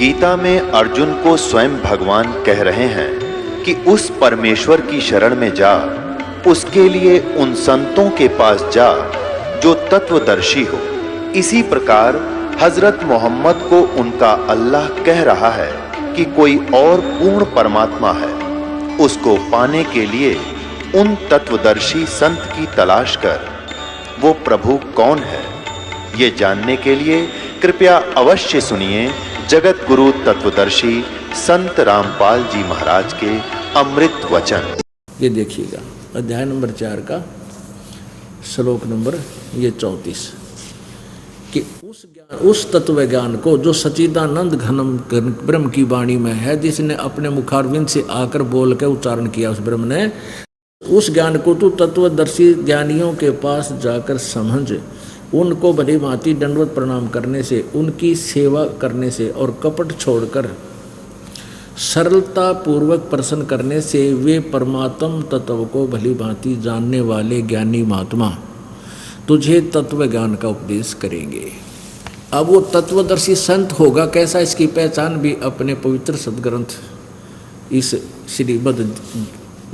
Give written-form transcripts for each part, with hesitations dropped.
गीता में अर्जुन को स्वयं भगवान कह रहे हैं कि उस परमेश्वर की शरण में जा, उसके लिए उन संतों के पास जा जो तत्वदर्शी हो। इसी प्रकार हजरत मोहम्मद को उनका अल्लाह कह रहा है कि कोई और पूर्ण परमात्मा है, उसको पाने के लिए उन तत्वदर्शी संत की तलाश कर। वो प्रभु कौन है, ये जानने के लिए कृपया अवश्य सुनिए जगत गुरु तत्वदर्शी संत रामपाल जी महाराज के अमृत वचन। ये देखिएगा अध्याय नंबर 4 का श्लोक नंबर 34 कि उस तत्व ज्ञान को जो सच्चिदानंद घनम ब्रह्म की वाणी में है, जिसने अपने मुखारविंद से आकर बोल के उच्चारण किया, उस ब्रह्म ने, उस ज्ञान को तू तत्वदर्शी ज्ञानियों के पास जाकर समझ, उनको भली भांति दंडवत प्रणाम करने से, उनकी सेवा करने से और कपट छोड़कर सरलता पूर्वक प्रसन्न करने से वे परमात्म तत्व को भली भांति जानने वाले ज्ञानी महात्मा तुझे तत्व ज्ञान का उपदेश करेंगे। अब वो तत्वदर्शी संत होगा कैसा, इसकी पहचान भी अपने पवित्र सदग्रंथ इस श्रीमद्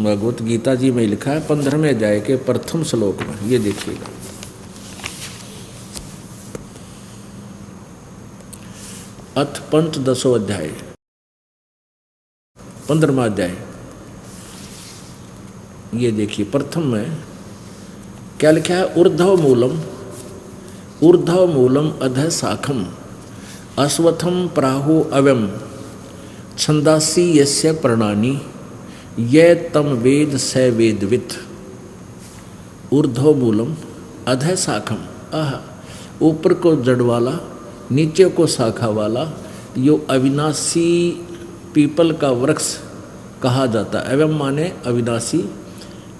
भगवत गीता जी में लिखा है 15वें अध्याय के प्रथम श्लोक में। ये देखिएगा, अथ पंचदशो अध्याय 15वां अध्याय। ये देखिए प्रथम में क्या लिखा है, ऊर्ध्व मूलम अधः शाखम अश्वत्थम प्राहु अव्यम छंदासी यस्य प्रणानी ये तम वेद स वेदवित्। ऊर्ध्व मूलम अधः शाखम, ऊपर को जड़ वाला, नीचे को शाखा वाला, यो अविनाशी पीपल का वृक्ष कहा जाता है। एवं माने अविनाशी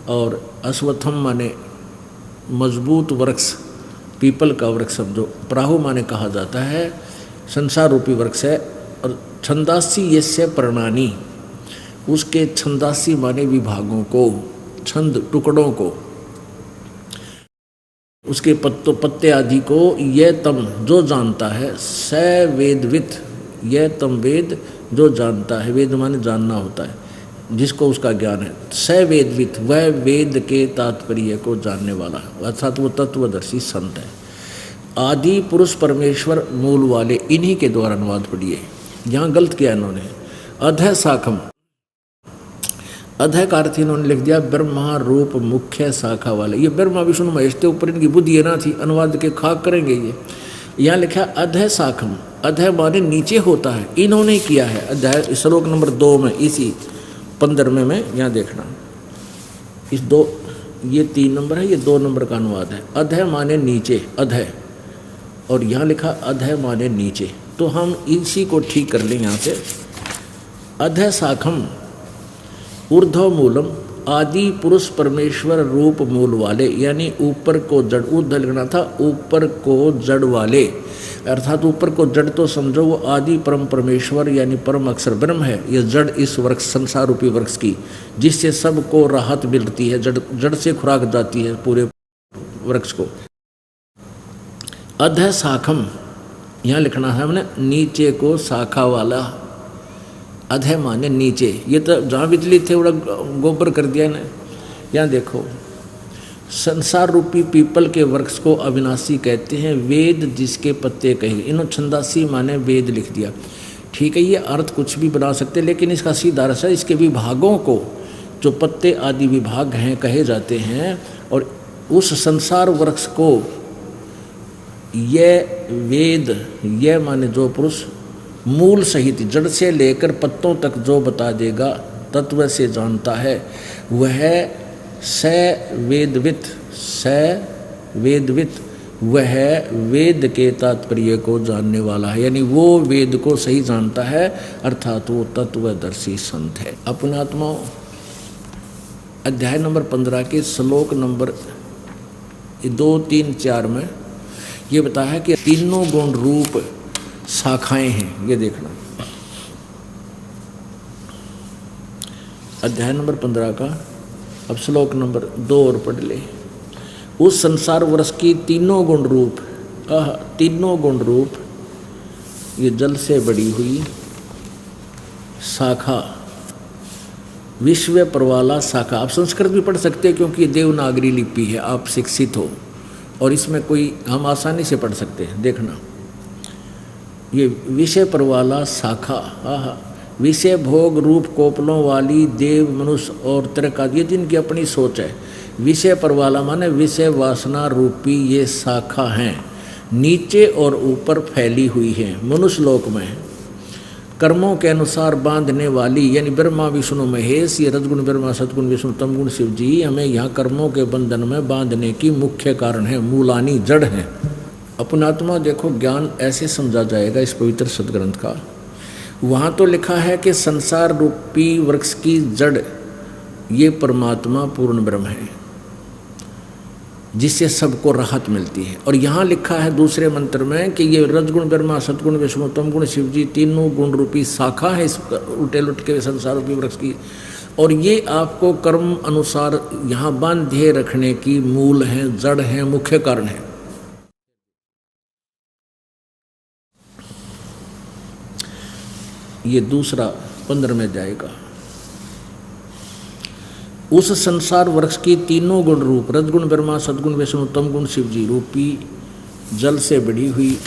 और अश्वत्थम माने मजबूत वृक्ष, पीपल का वृक्ष समझो। प्राहु माने कहा जाता है संसार रूपी वृक्ष है। और छंदासी यस्य प्रणानी, उसके छंदासी माने विभागों को, छंद टुकड़ों को, उसके पत्ते आदि को, यह तम जो जानता है, स वेदवित्, यह तम वेद जो जानता है, वेद माने जानना होता है, जिसको उसका ज्ञान है। स वेदवित्, वह वेद के तात्पर्य को जानने वाला है, अर्थात वो तत्वदर्शी संत है। आदि पुरुष परमेश्वर मूल वाले, इन्हीं के द्वारा अनुवाद पढ़िए। यहाँ गलत किया इन्होंने, अधः शाखम, अधः का अर्थ इन्होंने लिख दिया ब्रह्मा रूप मुख्य शाखा वाले। ये ब्रह्मा विष्णु महेश के ऊपर इनकी बुद्धि है ना थी, अनुवाद के खाक करेंगे ये। यहाँ लिखा अधः शाखम, अधः माने नीचे होता है, इन्होंने किया है। अध्याय श्लोक नंबर 2 में, इसी 15वें में यहाँ देखना, इस 2, ये 3 नंबर है, ये 2 नंबर का अनुवाद है। अधः माने नीचे, अधः, और यहाँ लिखा अधः माने नीचे। तो हम इसी को ठीक कर लें यहाँ से। अधः शाखम ऊर्ध्व मूलम, आदि पुरुष परमेश्वर रूप मूल वाले, यानी ऊपर को जड़, ऊर्ध्व लिखना था, ऊपर को जड़ वाले, अर्थात ऊपर को जड़ तो समझो वो आदि परम परमेश्वर यानी परम अक्षर ब्रह्म है। ये जड़ इस वृक्ष, संसार रूपी वृक्ष की, जिससे सबको राहत मिलती है, जड़ से खुराक जाती है पूरे वृक्ष को। अधः शाखम, यहाँ लिखना है हमने नीचे को शाखा वाला, अधः माने नीचे। ये तो जहाँ बिजली थे बड़ा गोबर कर दिया ना। यहाँ देखो, संसार रूपी पीपल के वृक्ष को अविनाशी कहते हैं, वेद जिसके पत्ते कहे। इन्होंने छंदासी माने वेद लिख दिया। ठीक है, ये अर्थ कुछ भी बना सकते, लेकिन इसका सीधा अर्थ है इसके विभागों को, जो पत्ते आदि विभाग हैं कहे जाते हैं। और उस संसार वृक्ष को यह वेद, यह माने जो पुरुष मूल सहित जड़ से लेकर पत्तों तक जो बता देगा, तत्व से जानता है, वह स वेदवित्, स वेदवित्, वह वेद के तात्पर्य को जानने वाला है, यानी वो वेद को सही जानता है, अर्थात वो तत्वदर्शी संत है। अपने आत्मा अध्याय नंबर 15 के श्लोक नंबर 2, 3, 4 में ये बताया कि तीनों गुण रूप शाखाएं हैं। ये देखना अध्याय नंबर 15 का, अब श्लोक नंबर 2 और पढ़ ले। उस संसार वृक्ष की तीनों गुण रूप, तीनों गुण रूप, ये जल से बड़ी हुई शाखा, विश्व परवाला शाखा। आप संस्कृत भी पढ़ सकते हैं क्योंकि ये देवनागरी लिपि है, आप शिक्षित हो और इसमें कोई हम आसानी से पढ़ सकते हैं। देखना, ये विषय परवाला शाखा, विषय भोग रूप कोपलों वाली देव मनुष्य और तरक आदि, ये जिनकी अपनी सोच है। विषय परवाला माने विषय वासना रूपी ये शाखा हैं, नीचे और ऊपर फैली हुई है, मनुष्य लोक में कर्मों के अनुसार बांधने वाली, यानी ब्रह्मा विष्णु महेश, ये रजगुण ब्रह्मा सतगुण विष्णु तमगुण शिव जी हमें यहाँ कर्मों के बंधन में बांधने की मुख्य कारण है, मूलानी जड़ है। अपनात्मा देखो, ज्ञान ऐसे समझा जाएगा इस पवित्र सदग्रंथ का। वहाँ तो लिखा है कि संसार रूपी वृक्ष की जड़ ये परमात्मा पूर्ण ब्रह्म है, जिससे सबको राहत मिलती है। और यहाँ लिखा है दूसरे मंत्र में कि ये रजगुण ब्रह्मा सतगुण विष्णु तमगुण शिव जी तीनों गुण रूपी शाखा है इस उल्टे लुट के संसार रूपी वृक्ष की, और ये आपको कर्म अनुसार यहाँ बांधे रखने की मूल है, जड़ है, मुख्य कारण है। ये दूसरा 15 में जाएगा। उस संसार वृक्ष की तीनों गुण रूप रजगुण ब्रह्मा सदगुण विष्णु तमगुण शिव जी रूपी जल से बढ़ी हुई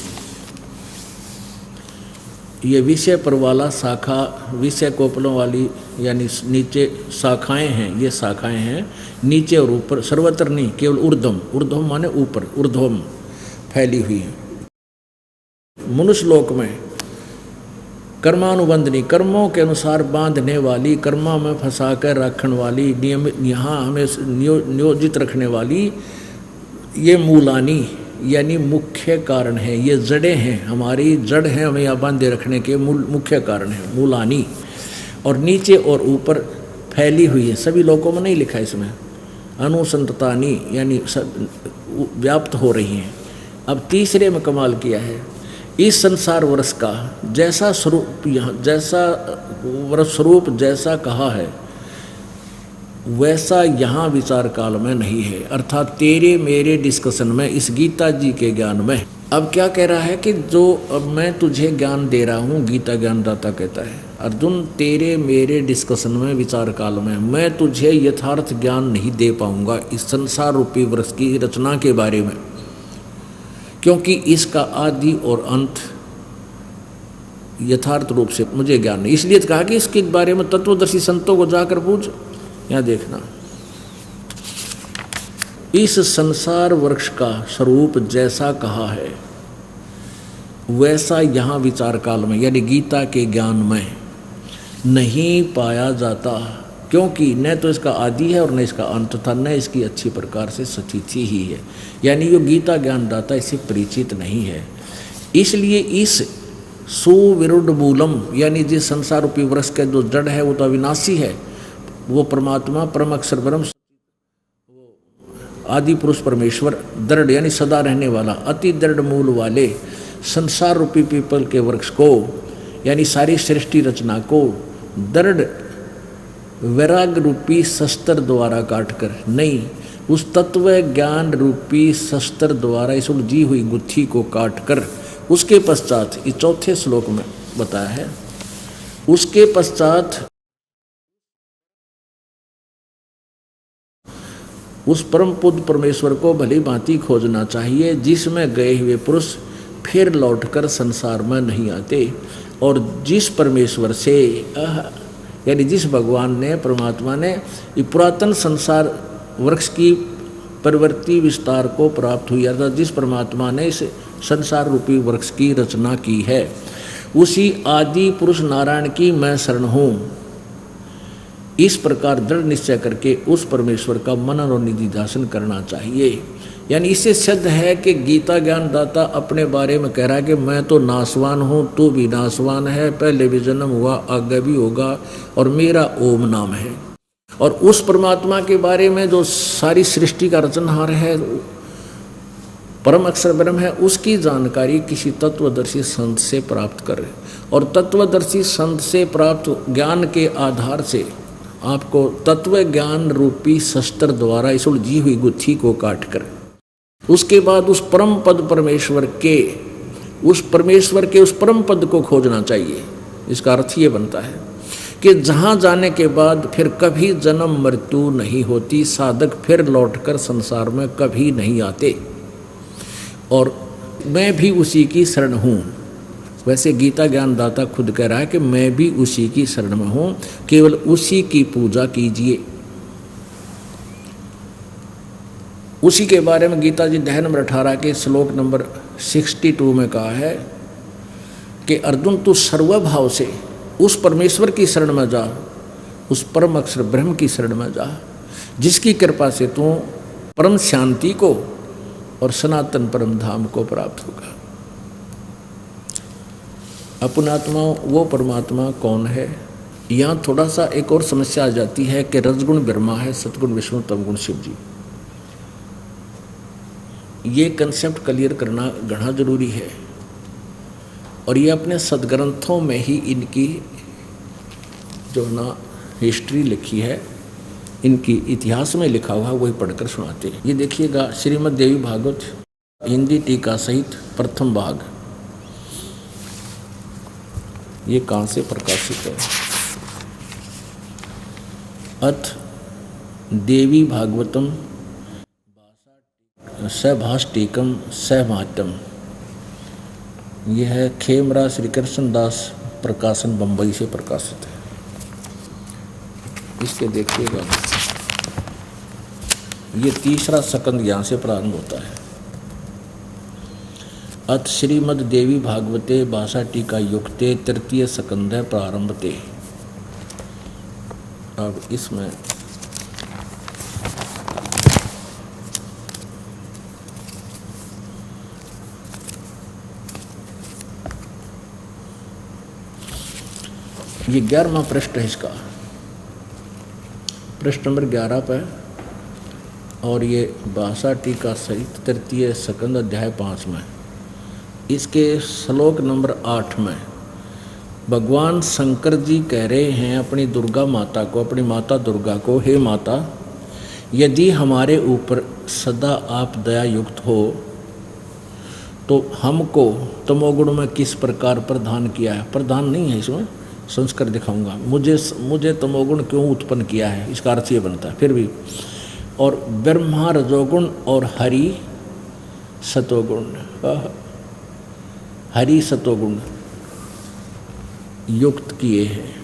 ये विषय परवाला शाखा, विषय कोपलों वाली यानी नीचे शाखाएं हैं, ये शाखाएं हैं नीचे और ऊपर, सर्वत्र नहीं, केवल ऊर्ध्वम, ऊर्ध्वम माने ऊपर, ऊर्ध्वम फैली हुई है। मनुष्य लोक में कर्मानुबंधनी, कर्मों के अनुसार बांधने वाली, कर्मा में फंसा कर रखने वाली, नियमित यहाँ हमें नियोजित रखने वाली, ये मूलानी यानी मुख्य कारण है, ये जड़ें हैं, हमारी जड़ है, हमें यहाँ बांधे रखने के मुख्य कारण है मूलानी। और नीचे और ऊपर फैली हुई है, सभी लोगों में नहीं लिखा इसमें, अनुसंततानी यानी व्याप्त हो रही हैं। अब तीसरे में कमाल किया है, इस संसार वृक्ष का जैसा स्वरूप यहाँ, जैसा वृक्ष स्वरूप जैसा कहा है वैसा यहाँ विचार काल में नहीं है, अर्थात तेरे मेरे डिस्कशन में, इस गीता जी के ज्ञान में। अब क्या कह रहा है कि जो अब मैं तुझे ज्ञान दे रहा हूँ, गीता ज्ञानदाता कहता है, अर्जुन तेरे मेरे डिस्कशन में विचार काल में मैं तुझे यथार्थ ज्ञान नहीं दे पाऊँगा इस संसार रूपी वृक्ष की रचना के बारे में, क्योंकि इसका आदि और अंत यथार्थ रूप से मुझे ज्ञान नहीं। इसलिए कहा कि इसके बारे में तत्वदर्शी संतों को जाकर पूछ। यहाँ देखना, इस संसार वृक्ष का स्वरूप जैसा कहा है वैसा यहाँ विचार काल में यानी गीता के ज्ञान में नहीं पाया जाता, क्योंकि न तो इसका आदि है और न इसका अंत था, न इसकी अच्छी प्रकार से सचिथि ही है, यानी जो गीता ज्ञानदाता इससे परिचित नहीं है। इसलिए इस सुविरुद्ध मूलम यानी जिस संसार रूपी वृक्ष का जो जड़ है वो तो अविनाशी है, वो परमात्मा परम अक्षर ब्रह्म आदि पुरुष परमेश्वर, दृढ़ यानी सदा रहने वाला, अति दृढ़ मूल वाले संसार रूपी पीपल के वृक्ष को यानी सारी सृष्टि रचना को दृढ़ वैराग्य रूपी शस्त्र द्वारा काटकर नहीं, उस तत्व ज्ञान रूपी शस्त्र द्वारा इस उलझी हुई गुत्थी को काटकर, उसके पश्चात इस चौथे श्लोक में बताया है, उसके पश्चात उस परम पुत्र परमेश्वर को भली भांति खोजना चाहिए, जिसमें गए हुए पुरुष फिर लौटकर संसार में नहीं आते, और जिस परमेश्वर से यानी जिस भगवान ने, परमात्मा ने ये पुरातन संसार वृक्ष की प्रवृत्ति विस्तार को प्राप्त हुई, अर्थात जिस परमात्मा ने इस संसार रूपी वृक्ष की रचना की है, उसी आदि पुरुष नारायण की मैं शरण हूँ। इस प्रकार दृढ़ निश्चय करके उस परमेश्वर का मनन और निधिध्यासन करना चाहिए। यानी इससे सिद्ध है कि गीता ज्ञानदाता अपने बारे में कह रहा है कि मैं तो नासवान हूँ, तू भी नासवान है, पहले भी जन्म हुआ, आगे भी होगा, और मेरा ओम नाम है। और उस परमात्मा के बारे में जो सारी सृष्टि का रचनहार है, परम अक्षर ब्रह्म है, उसकी जानकारी किसी तत्वदर्शी संत से प्राप्त करें, और तत्वदर्शी संत से प्राप्त ज्ञान के आधार से आपको तत्व ज्ञान रूपी शस्त्र द्वारा इस उलझी हुई गुत्थी को काट कर उसके बाद उस परम पद परमेश्वर के उस परम पद को खोजना चाहिए। इसका अर्थ ये बनता है कि जहाँ जाने के बाद फिर कभी जन्म मृत्यु नहीं होती, साधक फिर लौटकर संसार में कभी नहीं आते, और मैं भी उसी की शरण हूँ। वैसे गीता ज्ञानदाता खुद कह रहा है कि मैं भी उसी की शरण में हूँ, केवल उसी की पूजा कीजिए। उसी के बारे में गीता जी अध्याय नंबर 18 के श्लोक नंबर 62 में कहा है कि अर्जुन तू सर्वभाव से उस परमेश्वर की शरण में जा, उस परम अक्षर ब्रह्म की शरण में जा, जिसकी कृपा से तू परम शांति को और सनातन परम धाम को प्राप्त होगा। अपनात्मा वो परमात्मा कौन है? यहाँ थोड़ा सा एक और समस्या आ जाती है कि रजगुण ब्रह्मा है, सतगुण विष्णु, तमगुण शिव जी। ये कंसेप्ट क्लियर करना घना जरूरी है, और ये अपने सदग्रंथों में ही इनकी जो ना हिस्ट्री लिखी है, इनकी इतिहास में लिखा हुआ वही पढ़कर सुनाते हैं। ये देखिएगा श्रीमद् देवी भागवत हिंदी टीका सहित प्रथम भाग, ये कहाँ से प्रकाशित है? अथ देवी भागवतम सभाष्टिकम सहमातम, यह है खेमरा श्री कृष्ण दास प्रकाशन बम्बई से प्रकाशित है। इसके देखिएगा ये तीसरा सकंद यहाँ से प्रारंभ होता है। अथ श्रीमद् देवी भागवते भाषा टीका युक्ते तृतीय सकंद प्रारंभते। अब इसमें ये 11वां पृष्ठ है इसका, पृष्ठ नंबर 11 पर, और ये भाषा टीका सहित तृतीय सकंद अध्याय 5 में। इसके श्लोक नंबर 8 में भगवान शंकर जी कह रहे हैं अपनी दुर्गा माता को, अपनी माता दुर्गा को, हे माता, यदि हमारे ऊपर सदा आप दया युक्त हो तो हमको तमोगुण में किस प्रकार प्रदान किया है? प्रदान नहीं है इसमें, संस्कार दिखाऊंगा। मुझे तमोगुण क्यों उत्पन्न किया है, इसका अर्थ ये बनता है फिर भी। और ब्रह्मा रजोगुण और हरि सतोगुण, हरि सतोगुण युक्त किए हैं।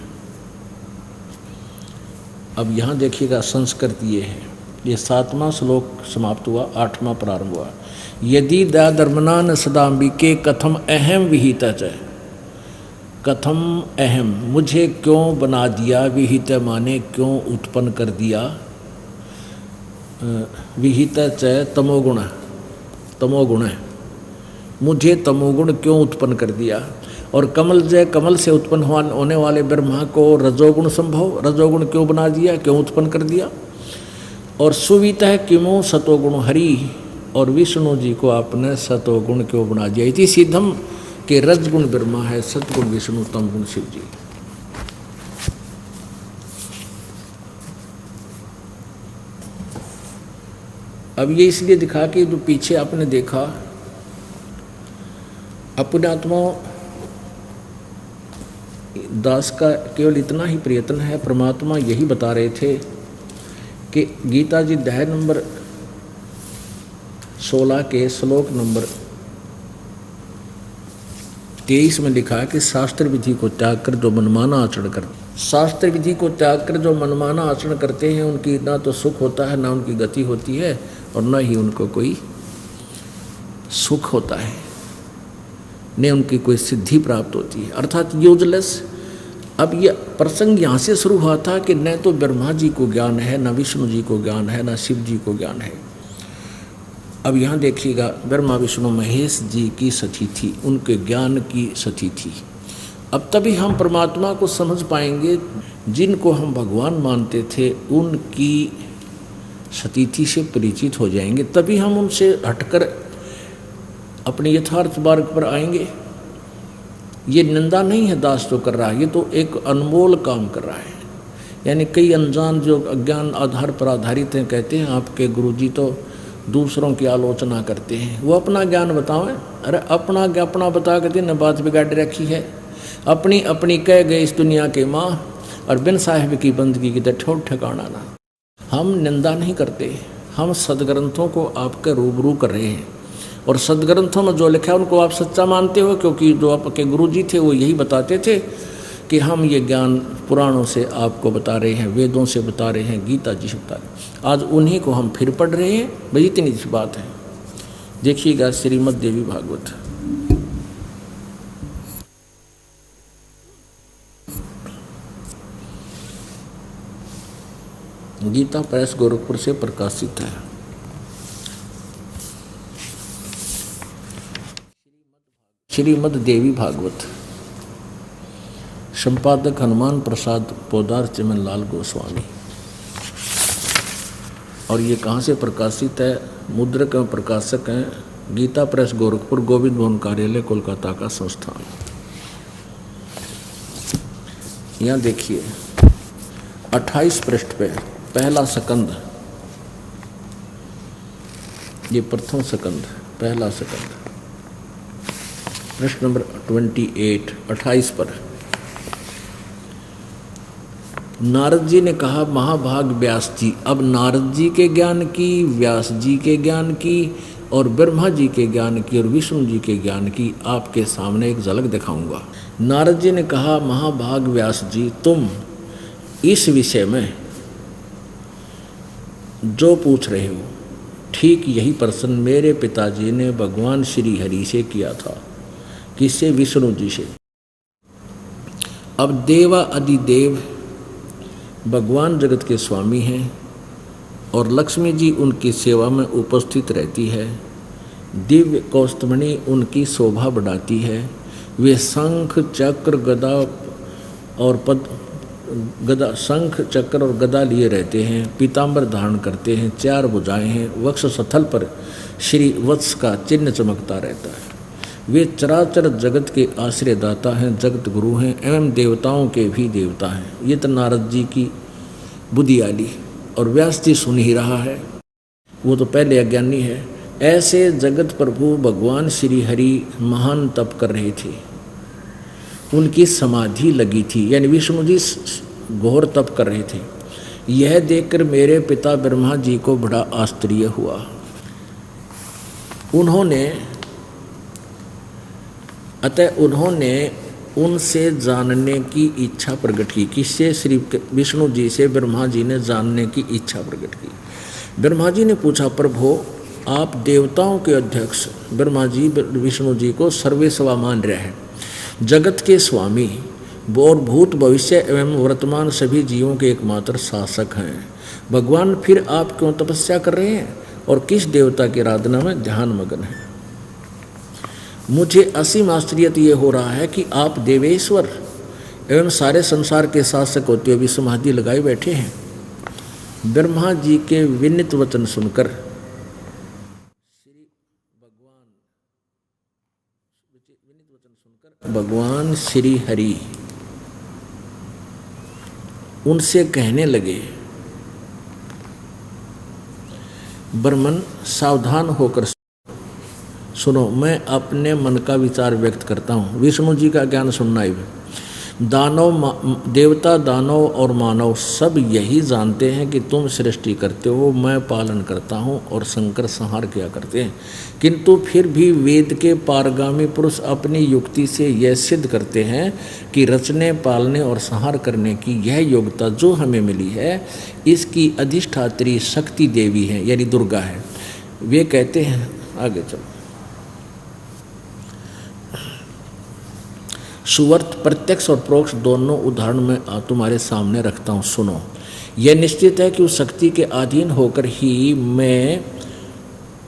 अब यहाँ देखिएगा संस्कृत ये है, ये 7वां श्लोक समाप्त हुआ, 8वां प्रारंभ हुआ। यदि दयाधर्मना न सदाम्बिके कथम अहम विहित च, कथम अहम, मुझे क्यों बना दिया, विहित माने क्यों उत्पन्न कर दिया, विहित च तमोगुण, तमोगुण है, मुझे तमोगुण क्यों उत्पन्न कर दिया। और कमल जय, कमल से उत्पन्न होने वाले ब्रह्मा को रजोगुण संभव, रजोगुण क्यों बना दिया, क्यों उत्पन्न कर दिया। और सुवित है किमो सतोगुण हरि, और विष्णु जी को आपने सतोगुण क्यों बना दिया। इति सिद्धम के रजगुण ब्रह्मा है, सतगुण विष्णु, तमगुण शिव जी। अब ये इसलिए दिखा कि जो पीछे आपने देखा अपने आत्मा दास का केवल इतना ही प्रयत्न है। परमात्मा यही बता रहे थे कि गीता जी अध्याय नंबर 16 के श्लोक नंबर 23 में लिखा है कि शास्त्र विधि को त्याग कर जो मनमाना आचरण कर, शास्त्र विधि को त्याग कर जो मनमाना आचरण करते हैं उनकी ना तो सुख होता है, ना उनकी गति होती है, और न ही उनको कोई सुख होता है, न उनकी कोई सिद्धि प्राप्त होती है, अर्थात यूजलेस। अब ये प्रसंग यहाँ से शुरू हुआ था कि न तो ब्रह्मा जी को ज्ञान है, न विष्णु जी को ज्ञान है, न शिव जी को ज्ञान है। अब यहाँ देखिएगा ब्रह्मा विष्णु महेश जी की सती थी, उनके ज्ञान की सती थी। अब तभी हम परमात्मा को समझ पाएंगे, जिनको हम भगवान मानते थे उनकी सतीथि से परिचित हो जाएंगे, तभी हम उनसे हटकर अपने यथार्थ मार्ग पर आएंगे। ये निंदा नहीं है दास जो कर रहा है, ये तो एक अनमोल काम कर रहा है। यानी कई अनजान जो अज्ञान आधार पर आधारित हैं कहते हैं आपके गुरुजी तो दूसरों की आलोचना करते हैं, वो अपना ज्ञान बतावें। अरे अपना बता के दिन बात बिगाड़ रखी है, अपनी कह गए इस दुनिया के माँ, और बिन साहिब की बंदगी की तो ठोर ठिकाना ना। हम निंदा नहीं करते, हम सदग्रंथों को आपके रूबरू कर रहे हैं और सदग्रंथों में जो लिखा है उनको आप सच्चा मानते हो, क्योंकि जो आपके गुरु जी थे वो यही बताते थे कि हम ये ज्ञान पुराणों से आपको बता रहे हैं, वेदों से बता रहे हैं, गीता जी से बता रहे हैं। आज उन्हीं को हम फिर पढ़ रहे हैं। भाई इतनी सी बात है। देखिएगा श्रीमद् देवी भागवत, गीता प्रेस गोरखपुर से प्रकाशित है। श्रीमद् देवी भागवत, संपादक हनुमान प्रसाद पोदार चमन लाल गोस्वामी। और ये कहाँ से प्रकाशित है? मुद्रक एवं प्रकाशक हैं गीता प्रेस गोरखपुर, गोविंद भवन कार्यालय कोलकाता का संस्थान। यहाँ देखिए 28 पृष्ठ पे पहला सकंद, ये प्रथम सकंद, पहला सकंद, प्रश्न नंबर 28 पर नारद जी ने कहा, महाभाग व्यास जी। अब नारद जी के ज्ञान की, व्यास जी के ज्ञान की और ब्रह्मा जी के ज्ञान की और विष्णु जी के ज्ञान की आपके सामने एक झलक दिखाऊंगा। नारद जी ने कहा, महाभाग व्यास जी, तुम इस विषय में जो पूछ रहे हो ठीक यही प्रश्न मेरे पिताजी ने भगवान श्री हरि से किया था। किससे? विष्णु जी से। अब देवा अधिदेव भगवान जगत के स्वामी हैं और लक्ष्मी जी उनकी सेवा में उपस्थित रहती है। दिव्य कौस्तुभमणि उनकी शोभा बढ़ाती है। वे शंख चक्र गदा और गदा, शंख चक्र और गदा लिए रहते हैं। पीताम्बर धारण करते हैं, 4 भुजाएं हैं। वक्ष स्थल पर श्री वत्स का चिन्ह चमकता रहता है। वे चराचर जगत के आश्रयदाता हैं, जगत गुरु हैं एवं देवताओं के भी देवता हैं। ये तो नारद जी की बुद्धियाली। और व्यास जी सुन ही रहा है, वो तो पहले अज्ञानी है। ऐसे जगत प्रभु भगवान श्री हरि महान तप कर रहे थे, उनकी समाधि लगी थी, यानी विष्णु जी घोर तप कर रहे थे। यह देखकर मेरे पिता ब्रह्मा जी को बड़ा आश्चर्य हुआ। उन्होंने उनसे जानने की इच्छा प्रकट की। किससे? श्री विष्णु जी से ब्रह्मा जी ने जानने की इच्छा प्रकट की। ब्रह्मा जी ने पूछा, प्रभु आप देवताओं के अध्यक्ष ब्रह्मा जी विष्णु जी को सर्वेसवा मान रहे हैं, जगत के स्वामी और भूत भविष्य एवं वर्तमान सभी जीवों के एकमात्र शासक हैं। भगवान फिर आप क्यों तपस्या कर रहे हैं और किस देवता की आराधना में ध्यान मग्न हैं? मुझे असीम आश्चर्य ये हो रहा है कि आप देवेश्वर एवं सारे संसार के शासक होते हुए भी समाधि लगाए बैठे हैं। ब्रह्मा जी के विनीत वचन सुनकर भगवान श्री हरि उनसे कहने लगे, ब्रह्मन सावधान होकर सुनो, मैं अपने मन का विचार व्यक्त करता हूँ। विष्णु जी का ज्ञान सुनना ही। देवता, दानव और मानव सब यही जानते हैं कि तुम सृष्टि करते हो, मैं पालन करता हूँ और शंकर संहार किया करते हैं। किंतु फिर भी वेद के पारगामी पुरुष अपनी युक्ति से यह सिद्ध करते हैं कि रचने, पालने और संहार करने की यह योग्यता जो हमें मिली है, इसकी अधिष्ठात्री शक्ति देवी है, यानी दुर्गा है। वे कहते हैं, आगे चलो, सुवर्त प्रत्यक्ष और प्रोक्ष दोनों उदाहरण मैं तुम्हारे सामने रखता हूँ, सुनो। यह निश्चित है कि उस शक्ति के अधीन होकर ही मैं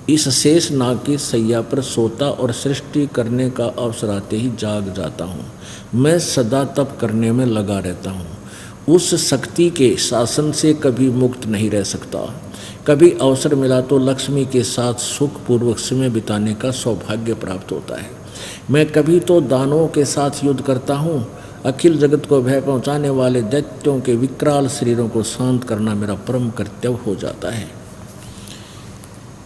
इस शेष नाग की सैया पर सोता और सृष्टि करने का अवसर आते ही जाग जाता हूँ। मैं सदा तप करने में लगा रहता हूँ। उस शक्ति के शासन से कभी मुक्त नहीं रह सकता। कभी अवसर मिला तो लक्ष्मी के साथ सुखपूर्वक समय बिताने का सौभाग्य प्राप्त होता है। मैं कभी तो दानवों के साथ युद्ध करता हूँ। अखिल जगत को भय पहुँचाने वाले दैत्यों के विकराल शरीरों को शांत करना मेरा परम कर्तव्य हो जाता है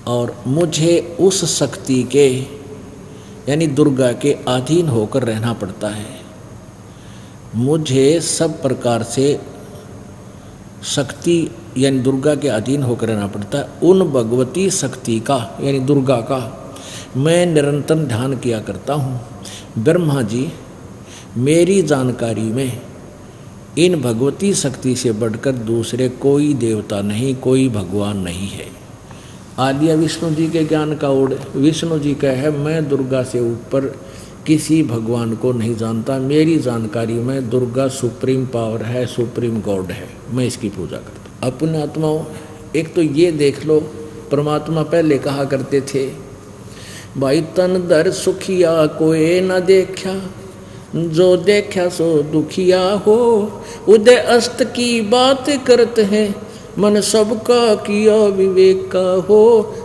और मुझे उस शक्ति के यानी दुर्गा के अधीन होकर रहना पड़ता है। मुझे सब प्रकार से शक्ति यानी दुर्गा के अधीन होकर रहना पड़ता है। उन भगवती शक्ति का यानी दुर्गा का मैं निरंतर ध्यान किया करता हूँ। ब्रह्मा जी, मेरी जानकारी में इन भगवती शक्ति से बढ़कर दूसरे कोई देवता नहीं, कोई भगवान नहीं है। आदिया विष्णु जी के ज्ञान का ओढ़ विष्णु जी का है, मैं दुर्गा से ऊपर किसी भगवान को नहीं जानता। मेरी जानकारी में दुर्गा सुप्रीम पावर है, सुप्रीम गॉड है, मैं इसकी पूजा करता हूँ। अपने आत्माओं, एक तो ये देख लो, परमात्मा पहले कहा करते थे, भाई तन दर सुखिया कोई न देखा, जो देखा सो दुखिया हो। उदय अस्त की बात करते हैं, मन सबका किया विवेक का हो,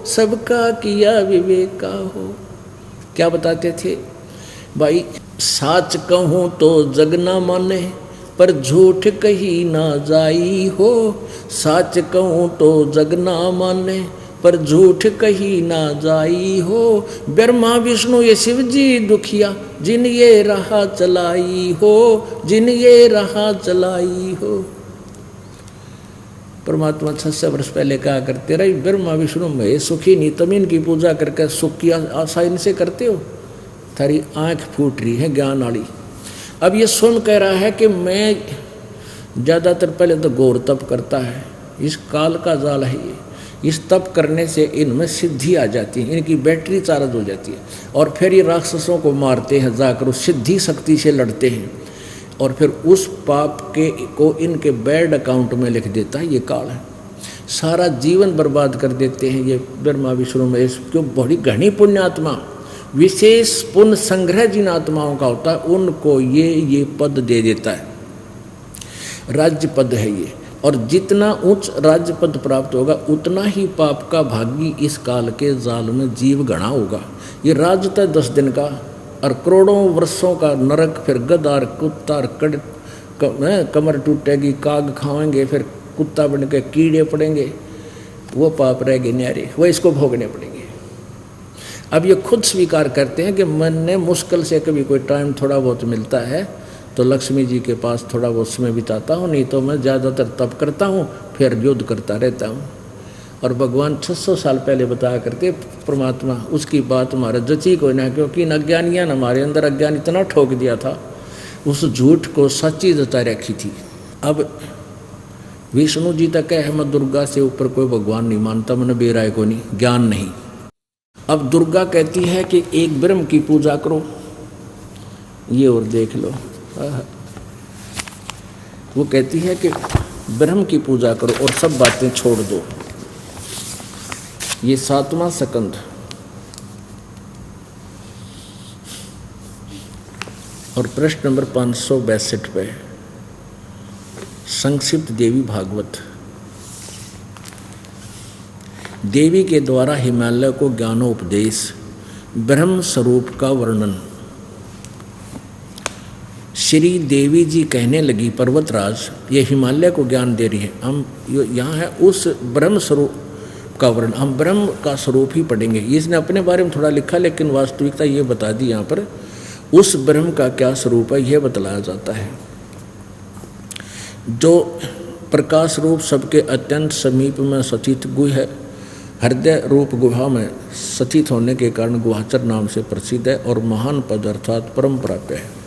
सबका किया विवेक का हो। क्या बताते थे भाई, साच कहूँ तो जग ना माने, पर झूठ कही ना जाई हो। साच कहूँ तो जग ना माने, पर झूठ कही ना जाई हो। ब्रह्मा विष्णु ये शिव जी दुखिया, जिन ये राह चलाई हो, जिन ये राह चलाई हो। परमात्मा 600 वर्ष पहले कहा करते रहे, ब्रह्मा विष्णु महेश सुखी नहीं, तुम इनकी पूजा करके सुख की आशा इनसे करते हो, थारी आंख फूट रही है ज्ञान वाली। अब ये स्वयं कह रहा है कि मैं ज़्यादातर पहले तो घोर तप करता है, इस काल का जाल है ये। इस तप करने से इनमें सिद्धि आ जाती है, इनकी बैटरी चार्ज हो जाती है, और फिर ये राक्षसों को मारते हैं, जाकर उस सिद्धि शक्ति से लड़ते हैं, और फिर उस पाप के को इनके बैड अकाउंट में लिख देता है। ये काल है, सारा जीवन बर्बाद कर देते हैं ये ब्रह्मा विष्णु महेश। क्यों? बड़ी घनी पुण्यात्मा, विशेष पुण्य संग्रह जिन आत्माओं का होता है उनको ये पद दे देता है, राज्य पद है ये। और जितना उच्च राज्य पद प्राप्त होगा उतना ही पाप का भागी इस काल के जाल में जीव गणा होगा। ये राज्य था 10 दिन का और करोड़ों वर्षों का नरक, फिर गदार कुत्ता कमर टूटेगी, काग खाएंगे, फिर कुत्ता बन के कीड़े पड़ेंगे, वो पाप रहेंगे न्यारे, वो इसको भोगने पड़ेंगे। अब ये खुद स्वीकार करते हैं कि मन ने मुश्किल से कभी कोई टाइम थोड़ा बहुत मिलता है तो लक्ष्मी जी के पास थोड़ा बहुत समय बिताता हूँ, नहीं तो मैं ज़्यादातर तप करता हूँ, फिर युद्ध करता रहता हूँ। और भगवान 600 साल पहले बताया करते परमात्मा, उसकी बात हमारा जची कोई ना, क्योंकि इन अज्ञानियाँ ने हमारे अंदर अज्ञान इतना ठोक दिया था, उस झूठ को सच्ची जता रखी थी। अब विष्णु जी तक है, मैं दुर्गा से ऊपर कोई भगवान नहीं मानता, मैंने बेराय को नहीं, ज्ञान नहीं। अब दुर्गा कहती है कि एक ब्रह्म की पूजा करो, ये और देख लो, वो कहती है कि ब्रह्म की पूजा करो और सब बातें छोड़ दो। ये 7वां स्कंद और प्रश्न नंबर 562 पे संक्षिप्त देवी भागवत। देवी के द्वारा हिमालय को ज्ञानोपदेश, ब्रह्म स्वरूप का वर्णन। श्री देवी जी कहने लगी, पर्वतराज ये हिमालय को ज्ञान दे रही है, हम यहाँ है उस ब्रह्म स्वरूप का वर्णन, हम ब्रह्म का स्वरूप ही पढ़ेंगे। इसने अपने बारे में थोड़ा लिखा, लेकिन वास्तविकता ये बता दी, यहाँ पर उस ब्रह्म का क्या स्वरूप है यह बतलाया जाता है, जो प्रकाश रूप सबके अत्यंत समीप में स्थित गुह है, हृदय रूप गुहा में स्थित होने के कारण गुहाचर नाम से प्रसिद्ध है और महान पद अर्थात परम प्राप्य है।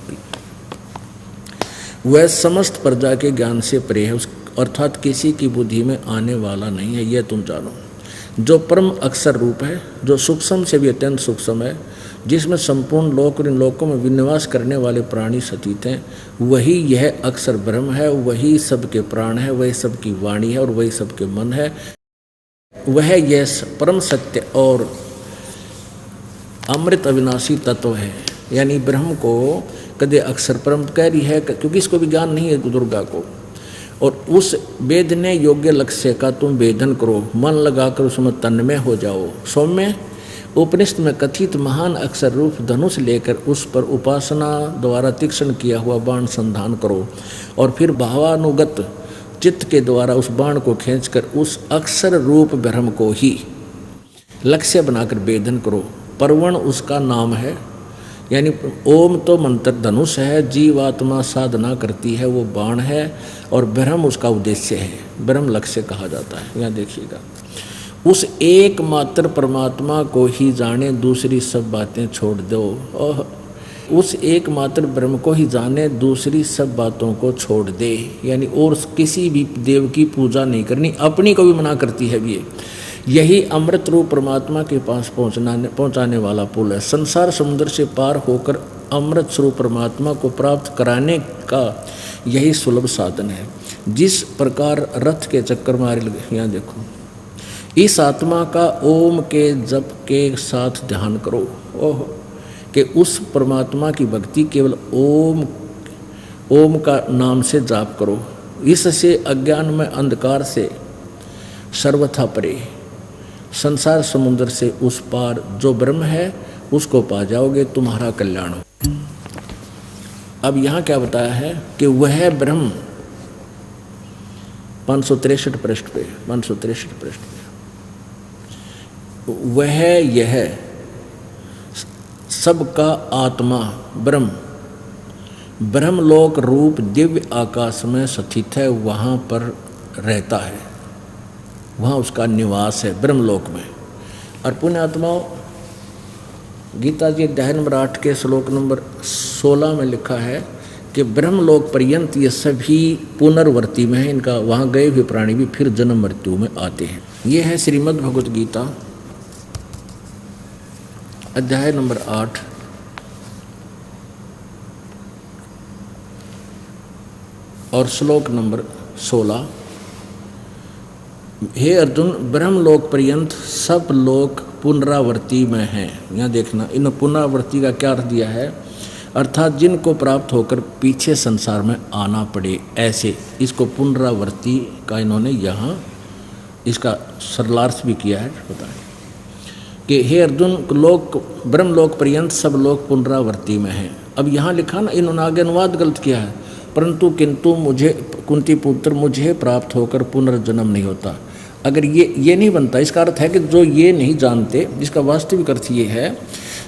वह समस्त प्रजा के ज्ञान से परे है, अर्थात किसी की बुद्धि में आने वाला नहीं है, यह तुम जानो। जो परम अक्षर रूप है, जो सूक्ष्म से भी अत्यंत सूक्ष्म है, जिसमें संपूर्ण लोक और इन लोकों में विनिवास करने वाले प्राणी स्थित हैं, वही यह अक्षर ब्रह्म है, वही सबके प्राण है, वही सबकी वाणी है और वही सबके मन है। वह यह परम सत्य और अमृत अविनाशी तत्व है। यानी ब्रह्म को कदे अक्षर परम कह रही है, क्योंकि इसको भी ज्ञान नहीं है दुर्गा को। और उस वेदने योग्य लक्ष्य का तुम वेदन करो, मन लगाकर उसमें तन्मय हो जाओ। सौम्य उपनिषद में कथित महान अक्षर रूप धनुष लेकर उस पर उपासना द्वारा तीक्ष्ण किया हुआ बाण संधान करो और फिर भावानुगत चित्त के द्वारा उस बाण को खींचकर उस अक्षर रूप ब्रह्म को ही लक्ष्य बनाकर वेदन करो। पर्वण उसका नाम है, यानी ओम तो मंत्र धनुष है, जीवात्मा साधना करती है वो बाण है, और ब्रह्म उसका उद्देश्य है, ब्रह्म लक्ष्य कहा जाता है। यहाँ देखिएगा, उस एकमात्र परमात्मा को ही जाने, दूसरी सब बातें छोड़ दो। और उस एकमात्र ब्रह्म को ही जाने, दूसरी सब बातों को छोड़ दे। यानी और किसी भी देव की पूजा नहीं करनी, अपनी को भी मना करती है ये। यही अमृत रूप परमात्मा के पास पहुंचाने वाला पुल है। संसार समुद्र से पार होकर अमृत स्वरूप परमात्मा को प्राप्त कराने का यही सुलभ साधन है। जिस प्रकार रथ के चक्कर मारे लगे, यहाँ देखो, इस आत्मा का ओम के जप के साथ ध्यान करो। ओह, कि उस परमात्मा की भक्ति केवल ओम का नाम से जाप करो। इससे अज्ञान में अंधकार से सर्वथा परे, संसार समुद्र से उस पार जो ब्रह्म है उसको पा जाओगे, तुम्हारा कल्याण हो। अब यहाँ क्या बताया है कि वह ब्रह्म 563 पृष्ठ पे, 563 पृष्ठ पे, वह यह सबका आत्मा ब्रह्म, ब्रह्मलोक रूप दिव्य आकाश में स्थित है, वहाँ पर रहता है, वहाँ उसका निवास है ब्रह्मलोक में। और पुण्यात्माओं, गीता जी अध्याय नंबर 8 के श्लोक नंबर 16 में लिखा है कि ब्रह्मलोक पर्यंत ये सभी पुनर्वर्ती में है, इनका वहाँ गए हुए प्राणी भी फिर जन्म मृत्यु में आते हैं। ये है श्रीमद् भगवत गीता अध्याय नंबर 8 और श्लोक नंबर 16। हे अर्जुन, ब्रह्मलोक पर्यंत सब लोग पुनरावर्ती में हैं। यहाँ देखना, इन पुनरावर्ती का क्या अर्थ दिया है, अर्थात जिनको प्राप्त होकर पीछे संसार में आना पड़े, ऐसे इसको पुनरावर्ती का इन्होंने यहाँ इसका सरलार्थ भी किया है। बताएं कि हे अर्जुन, लोक ब्रह्मलोक पर्यंत सब लोग पुनरावर्ती में हैं। अब यहाँ लिखा ना, इन्होंने आगे अनुवाद गलत किया है, परंतु किंतु मुझे कुंती पुत्र मुझे प्राप्त होकर पुनर्जन्म नहीं होता। अगर ये नहीं बनता, इसका अर्थ है कि जो ये नहीं जानते, जिसका वास्तविक अर्थ ये है,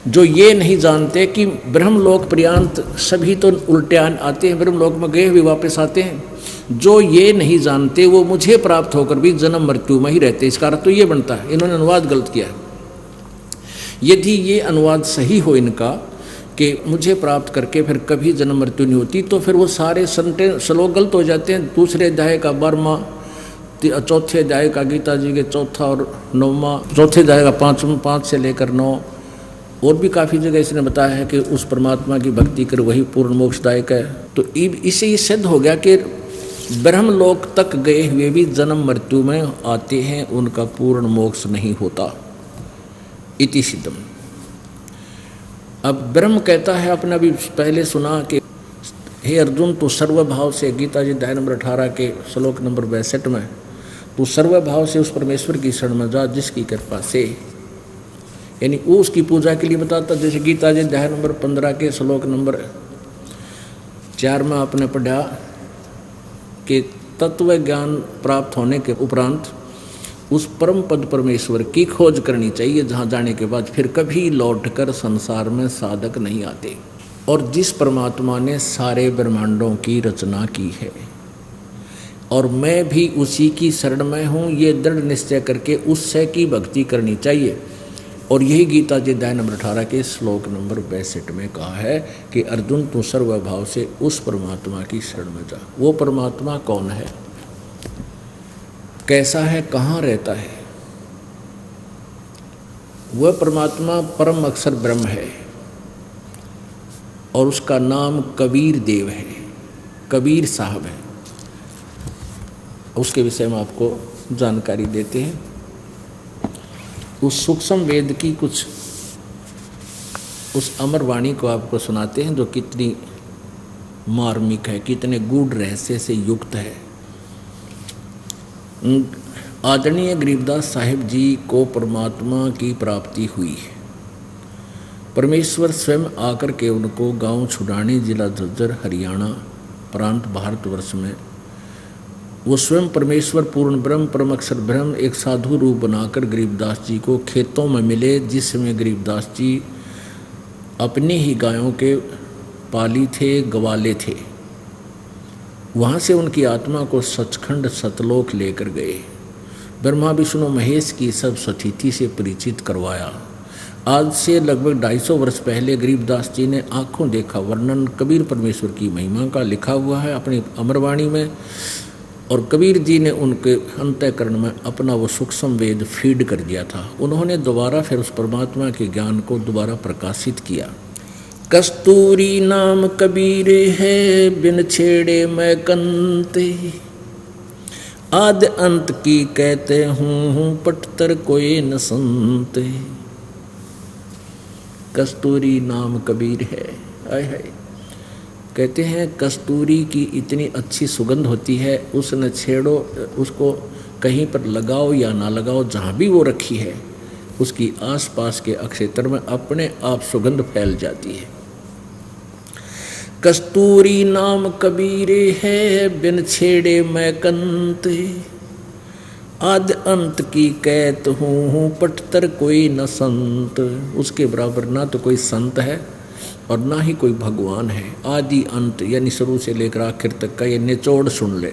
जो ये नहीं जानते कि ब्रह्मलोक पर्यंत सभी तो उल्टे आते हैं, ब्रह्मलोक में गए हुए वापस आते हैं, जो ये नहीं जानते वो मुझे प्राप्त होकर भी जन्म मृत्यु में ही रहते। इसका अर्थ तो ये बनता है, इन्होंने अनुवाद गलत किया है। यदि ये अनुवाद सही हो इनका कि मुझे प्राप्त करके फिर कभी जन्म मृत्यु नहीं होती, तो फिर वो सारे श्लोक गलत हो जाते हैं। दूसरे अध्याय का 12वां, चौथे अध्याय का गीता जी के 4था और 9वां, चौथे अध्याय का 5 से लेकर 9, और भी काफ़ी जगह इसने बताया है कि उस परमात्मा की भक्ति कर वही पूर्ण मोक्षदायक है। तो इससे ये सिद्ध हो गया कि ब्रह्मलोक तक गए हुए भी जन्म मृत्यु में आते हैं, उनका पूर्ण मोक्ष नहीं होता। इति सिद्धम। अब ब्रह्म कहता है, आपने अभी पहले सुना कि हे अर्जुन, तू सर्वभाव से, गीता जी अध्याय नंबर 18 के श्लोक नंबर 62 में, तू सर्वभाव से उस परमेश्वर की शरण में जा जिसकी कृपा से, यानी वो उसकी पूजा के लिए बताता। जैसे गीता जी अध्याय नंबर 15 के श्लोक नंबर 4 में आपने पढ़ा कि तत्व ज्ञान प्राप्त होने के उपरांत उस परम पद परमेश्वर की खोज करनी चाहिए, जहाँ जाने के बाद फिर कभी लौटकर संसार में साधक नहीं आते। और जिस परमात्मा ने सारे ब्रह्मांडों की रचना की है और मैं भी उसी की शरण में हूँ, ये दृढ़ निश्चय करके उससे की भक्ति करनी चाहिए। और यही गीता जी अध्याय नंबर 18 के श्लोक नंबर 62 में कहा है कि अर्जुन, तू सर्वभाव से उस परमात्मा की शरण में जा। वो परमात्मा कौन है, कैसा है, कहाँ रहता है? वह परमात्मा परम अक्षर ब्रह्म है और उसका नाम कबीर देव है, कबीर साहब है। उसके विषय में आपको जानकारी देते हैं। उस सूक्ष्म वेद की कुछ उस अमर वाणी को आपको सुनाते हैं, जो कितनी मार्मिक है, कितने गूढ़ रहस्य से युक्त है। आदरणीय गरीबदास साहिब जी को परमात्मा की प्राप्ति हुई है। परमेश्वर स्वयं आकर के उनको गांव छुड़ाने, जिला झज्जर, हरियाणा प्रांत, भारतवर्ष में वो स्वयं परमेश्वर पूर्ण ब्रह्म, परम अक्षर ब्रह्म एक साधु रूप बनाकर गरीबदास जी को खेतों में मिले, जिसमें गरीबदास जी अपनी ही गायों के पाली थे, गवाले थे। वहाँ से उनकी आत्मा को सचखंड सतलोक लेकर गए। ब्रह्मा विष्णु महेश की सब सतिथि से परिचित करवाया। आज से लगभग 250 वर्ष पहले गरीबदास जी ने आंखों देखा वर्णन कबीर परमेश्वर की महिमा का लिखा हुआ है अपनी अमरवाणी में, और कबीर जी ने उनके अंतःकरण में अपना वो सूक्ष्म वेद फीड कर दिया था। उन्होंने दोबारा फिर उस परमात्मा के ज्ञान को दोबारा प्रकाशित किया। कस्तूरी नाम कबीर है, बिन छेड़े मैं कंते, आद अंत की कहते हूँ, पटतर कोई न संते। कस्तूरी नाम कबीर है। आय हाय, कहते हैं कस्तूरी की इतनी अच्छी सुगंध होती है, उस न छेड़ो, उसको कहीं पर लगाओ या ना लगाओ, जहाँ भी वो रखी है उसकी आसपास के क्षेत्र में अपने आप सुगंध फैल जाती है। कस्तूरी नाम कबीर है, बिन छेड़े मैं कंत, आद अंत की कहत हूँ, पटतर कोई न संत। उसके बराबर ना तो कोई संत है और ना ही कोई भगवान है। आदि अंत यानी शुरू से लेकर आखिर तक का ये निचोड़ सुन ले।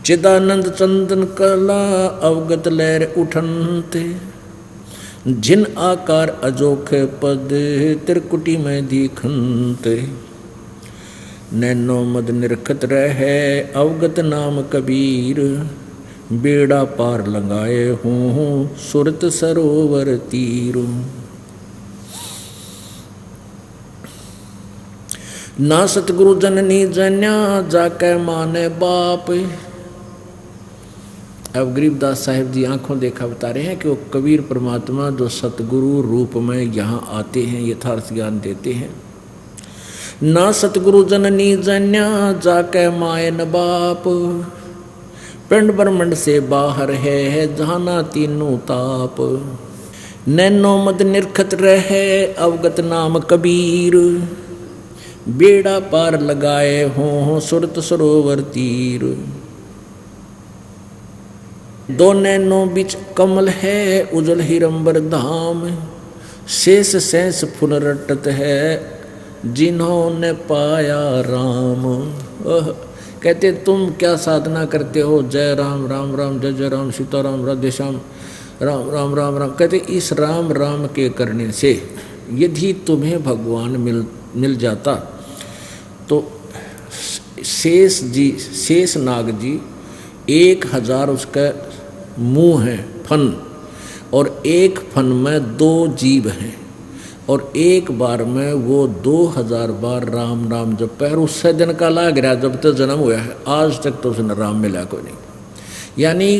चिदानंद चंदन कला अवगत लहर उठनते, जिन आकार अजोख पद त्रिकुटी में दिखनते। नैनो मद निरखत रहे अवगत नाम कबीर, बेड़ा पार लगाए हूँ सुरत सरोवर तीर। ना सतगुरु जननी जन्या, जाके माने बाप। अब गरीबदास साहिब जी आंखों देखा बता रहे हैं कि वो कबीर परमात्मा जो सतगुरु रूप में यहाँ आते हैं, यथार्थ ज्ञान देते हैं। ना सतगुरु जननी जन्या, जाके माए न बाप, पिंड ब्रह्मंड से बाहर है जहाना तीनों ताप। नैनो मद निरखत रहे अवगत नाम कबीर, बेड़ा पार लगाए हों सुरत सरोवर तीर। दो नैनो बिच कमल है उजल हिरंबर धाम, शेष शेष फुल रटत है जिन्होंने पाया राम। कहते तुम क्या साधना करते हो, जय राम राम राम जय जय राम, सीता राम राधे श्याम, राम राम राम राम। कहते इस राम राम के करने से यदि तुम्हें भगवान मिल जाता तो शेष नाग जी 1000 उसका मुंह है फन, और एक फन में 2 जीव हैं, और एक बार में वो 2000 बार राम राम जब पैर उससे दिन का लाग रहा जब तक जन्म हुआ है, आज तक तो उसने राम मिला कोई नहीं। यानी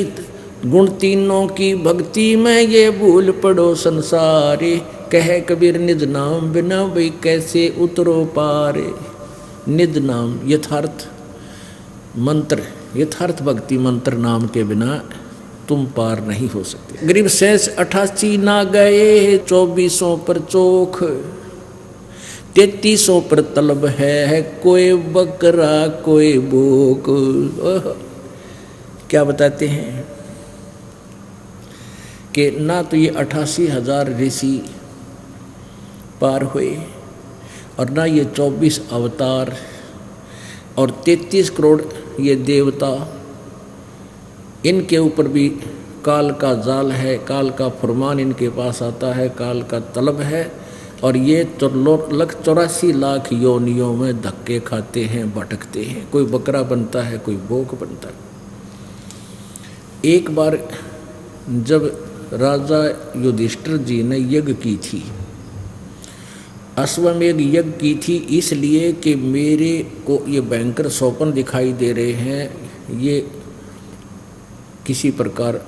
गुण तीनों की भक्ति में ये भूल पड़ो संसारे, कहे कबीर निज नाम बिना भाई कैसे उतरो पारे। निज नाम यथार्थ मंत्र, यथार्थ भक्ति मंत्र नाम के बिना तुम पार नहीं हो सकते। गरीब शेष 88 ना गए, 2400 पर चोख, 3300 पर तलब है, कोई बकरा कोई बोक। क्या बताते हैं कि ना तो ये 88,000 ऋषि पार हुए, और ना ये 24 अवतार और 33 करोड़ ये देवता। इनके ऊपर भी काल का जाल है, काल का फरमान इनके पास आता है, काल का तलब है, और ये 84 लाख योनियों में धक्के खाते हैं, भटकते हैं। कोई बकरा बनता है, कोई बोक बनता है। एक बार जब राजा युधिष्ठिर जी ने यज्ञ की थी, अश्वमेध यज्ञ की थी, इसलिए कि मेरे को ये भयंकर स्वप्न दिखाई दे रहे हैं, ये किसी प्रकार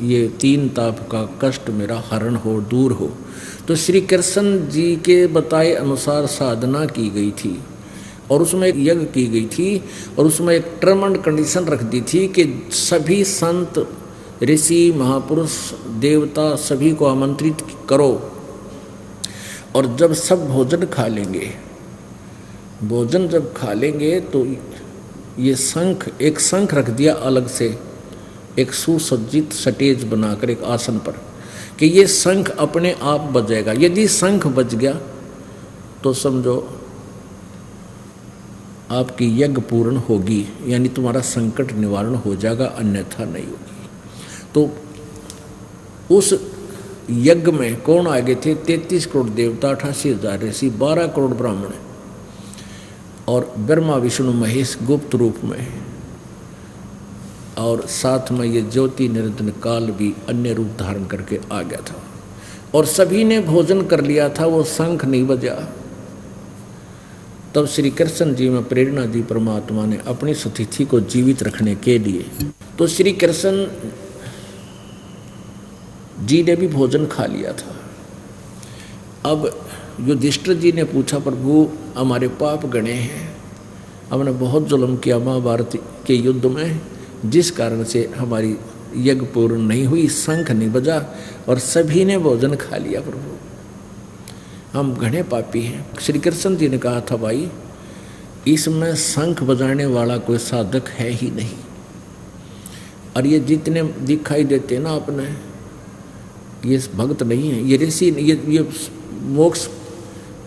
ये 3 ताप का कष्ट मेरा हरण हो, दूर हो। तो श्री कृष्ण जी के बताए अनुसार साधना की गई थी, और उसमें एक यज्ञ की गई थी, और उसमें एक टर्म एंड कंडीशन रख दी थी कि सभी संत ऋषि महापुरुष देवता सभी को आमंत्रित करो, और जब सब भोजन खा लेंगे, भोजन जब खा लेंगे तो ये शंख, एक शंख रख दिया अलग से, एक सुसज्जित स्टेज बनाकर एक आसन पर, कि ये शंख अपने आप बजेगा। यदि शंख बज गया तो समझो आपकी यज्ञ पूर्ण होगी, यानी तुम्हारा संकट निवारण हो जाएगा, अन्यथा नहीं होगी। तो उस यज्ञ में कौन आगे थे? 33 करोड़ देवता, 88,000 ऋषि, 12 करोड़ ब्राह्मण और ब्रह्मा विष्णु महेश गुप्त रूप में, और साथ में ये ज्योति निरंजन काल भी अन्य रूप धारण करके आ गया था। और सभी ने भोजन कर लिया था, वो शंख नहीं बजा। तब श्री कृष्ण जी में प्रेरणा दी परमात्मा ने अपनी सतिथि को जीवित रखने के लिए। तो श्री कृष्ण जी ने भी भोजन खा लिया था। अब युधिष्ठिर जी ने पूछा, प्रभु हमारे पाप गणे हैं, हमने बहुत जुल्म किया महाभारत के युद्ध में, जिस कारण से हमारी यज्ञ पूर्ण नहीं हुई, शंख नहीं बजा और सभी ने भोजन खा लिया। प्रभु हम घने पापी हैं। श्री कृष्ण जी ने कहा था, भाई इसमें शंख बजाने वाला कोई साधक है ही नहीं, और ये जितने दिखाई देते ना अपने, ये भक्त नहीं है, ये ऋषि, ये मोक्ष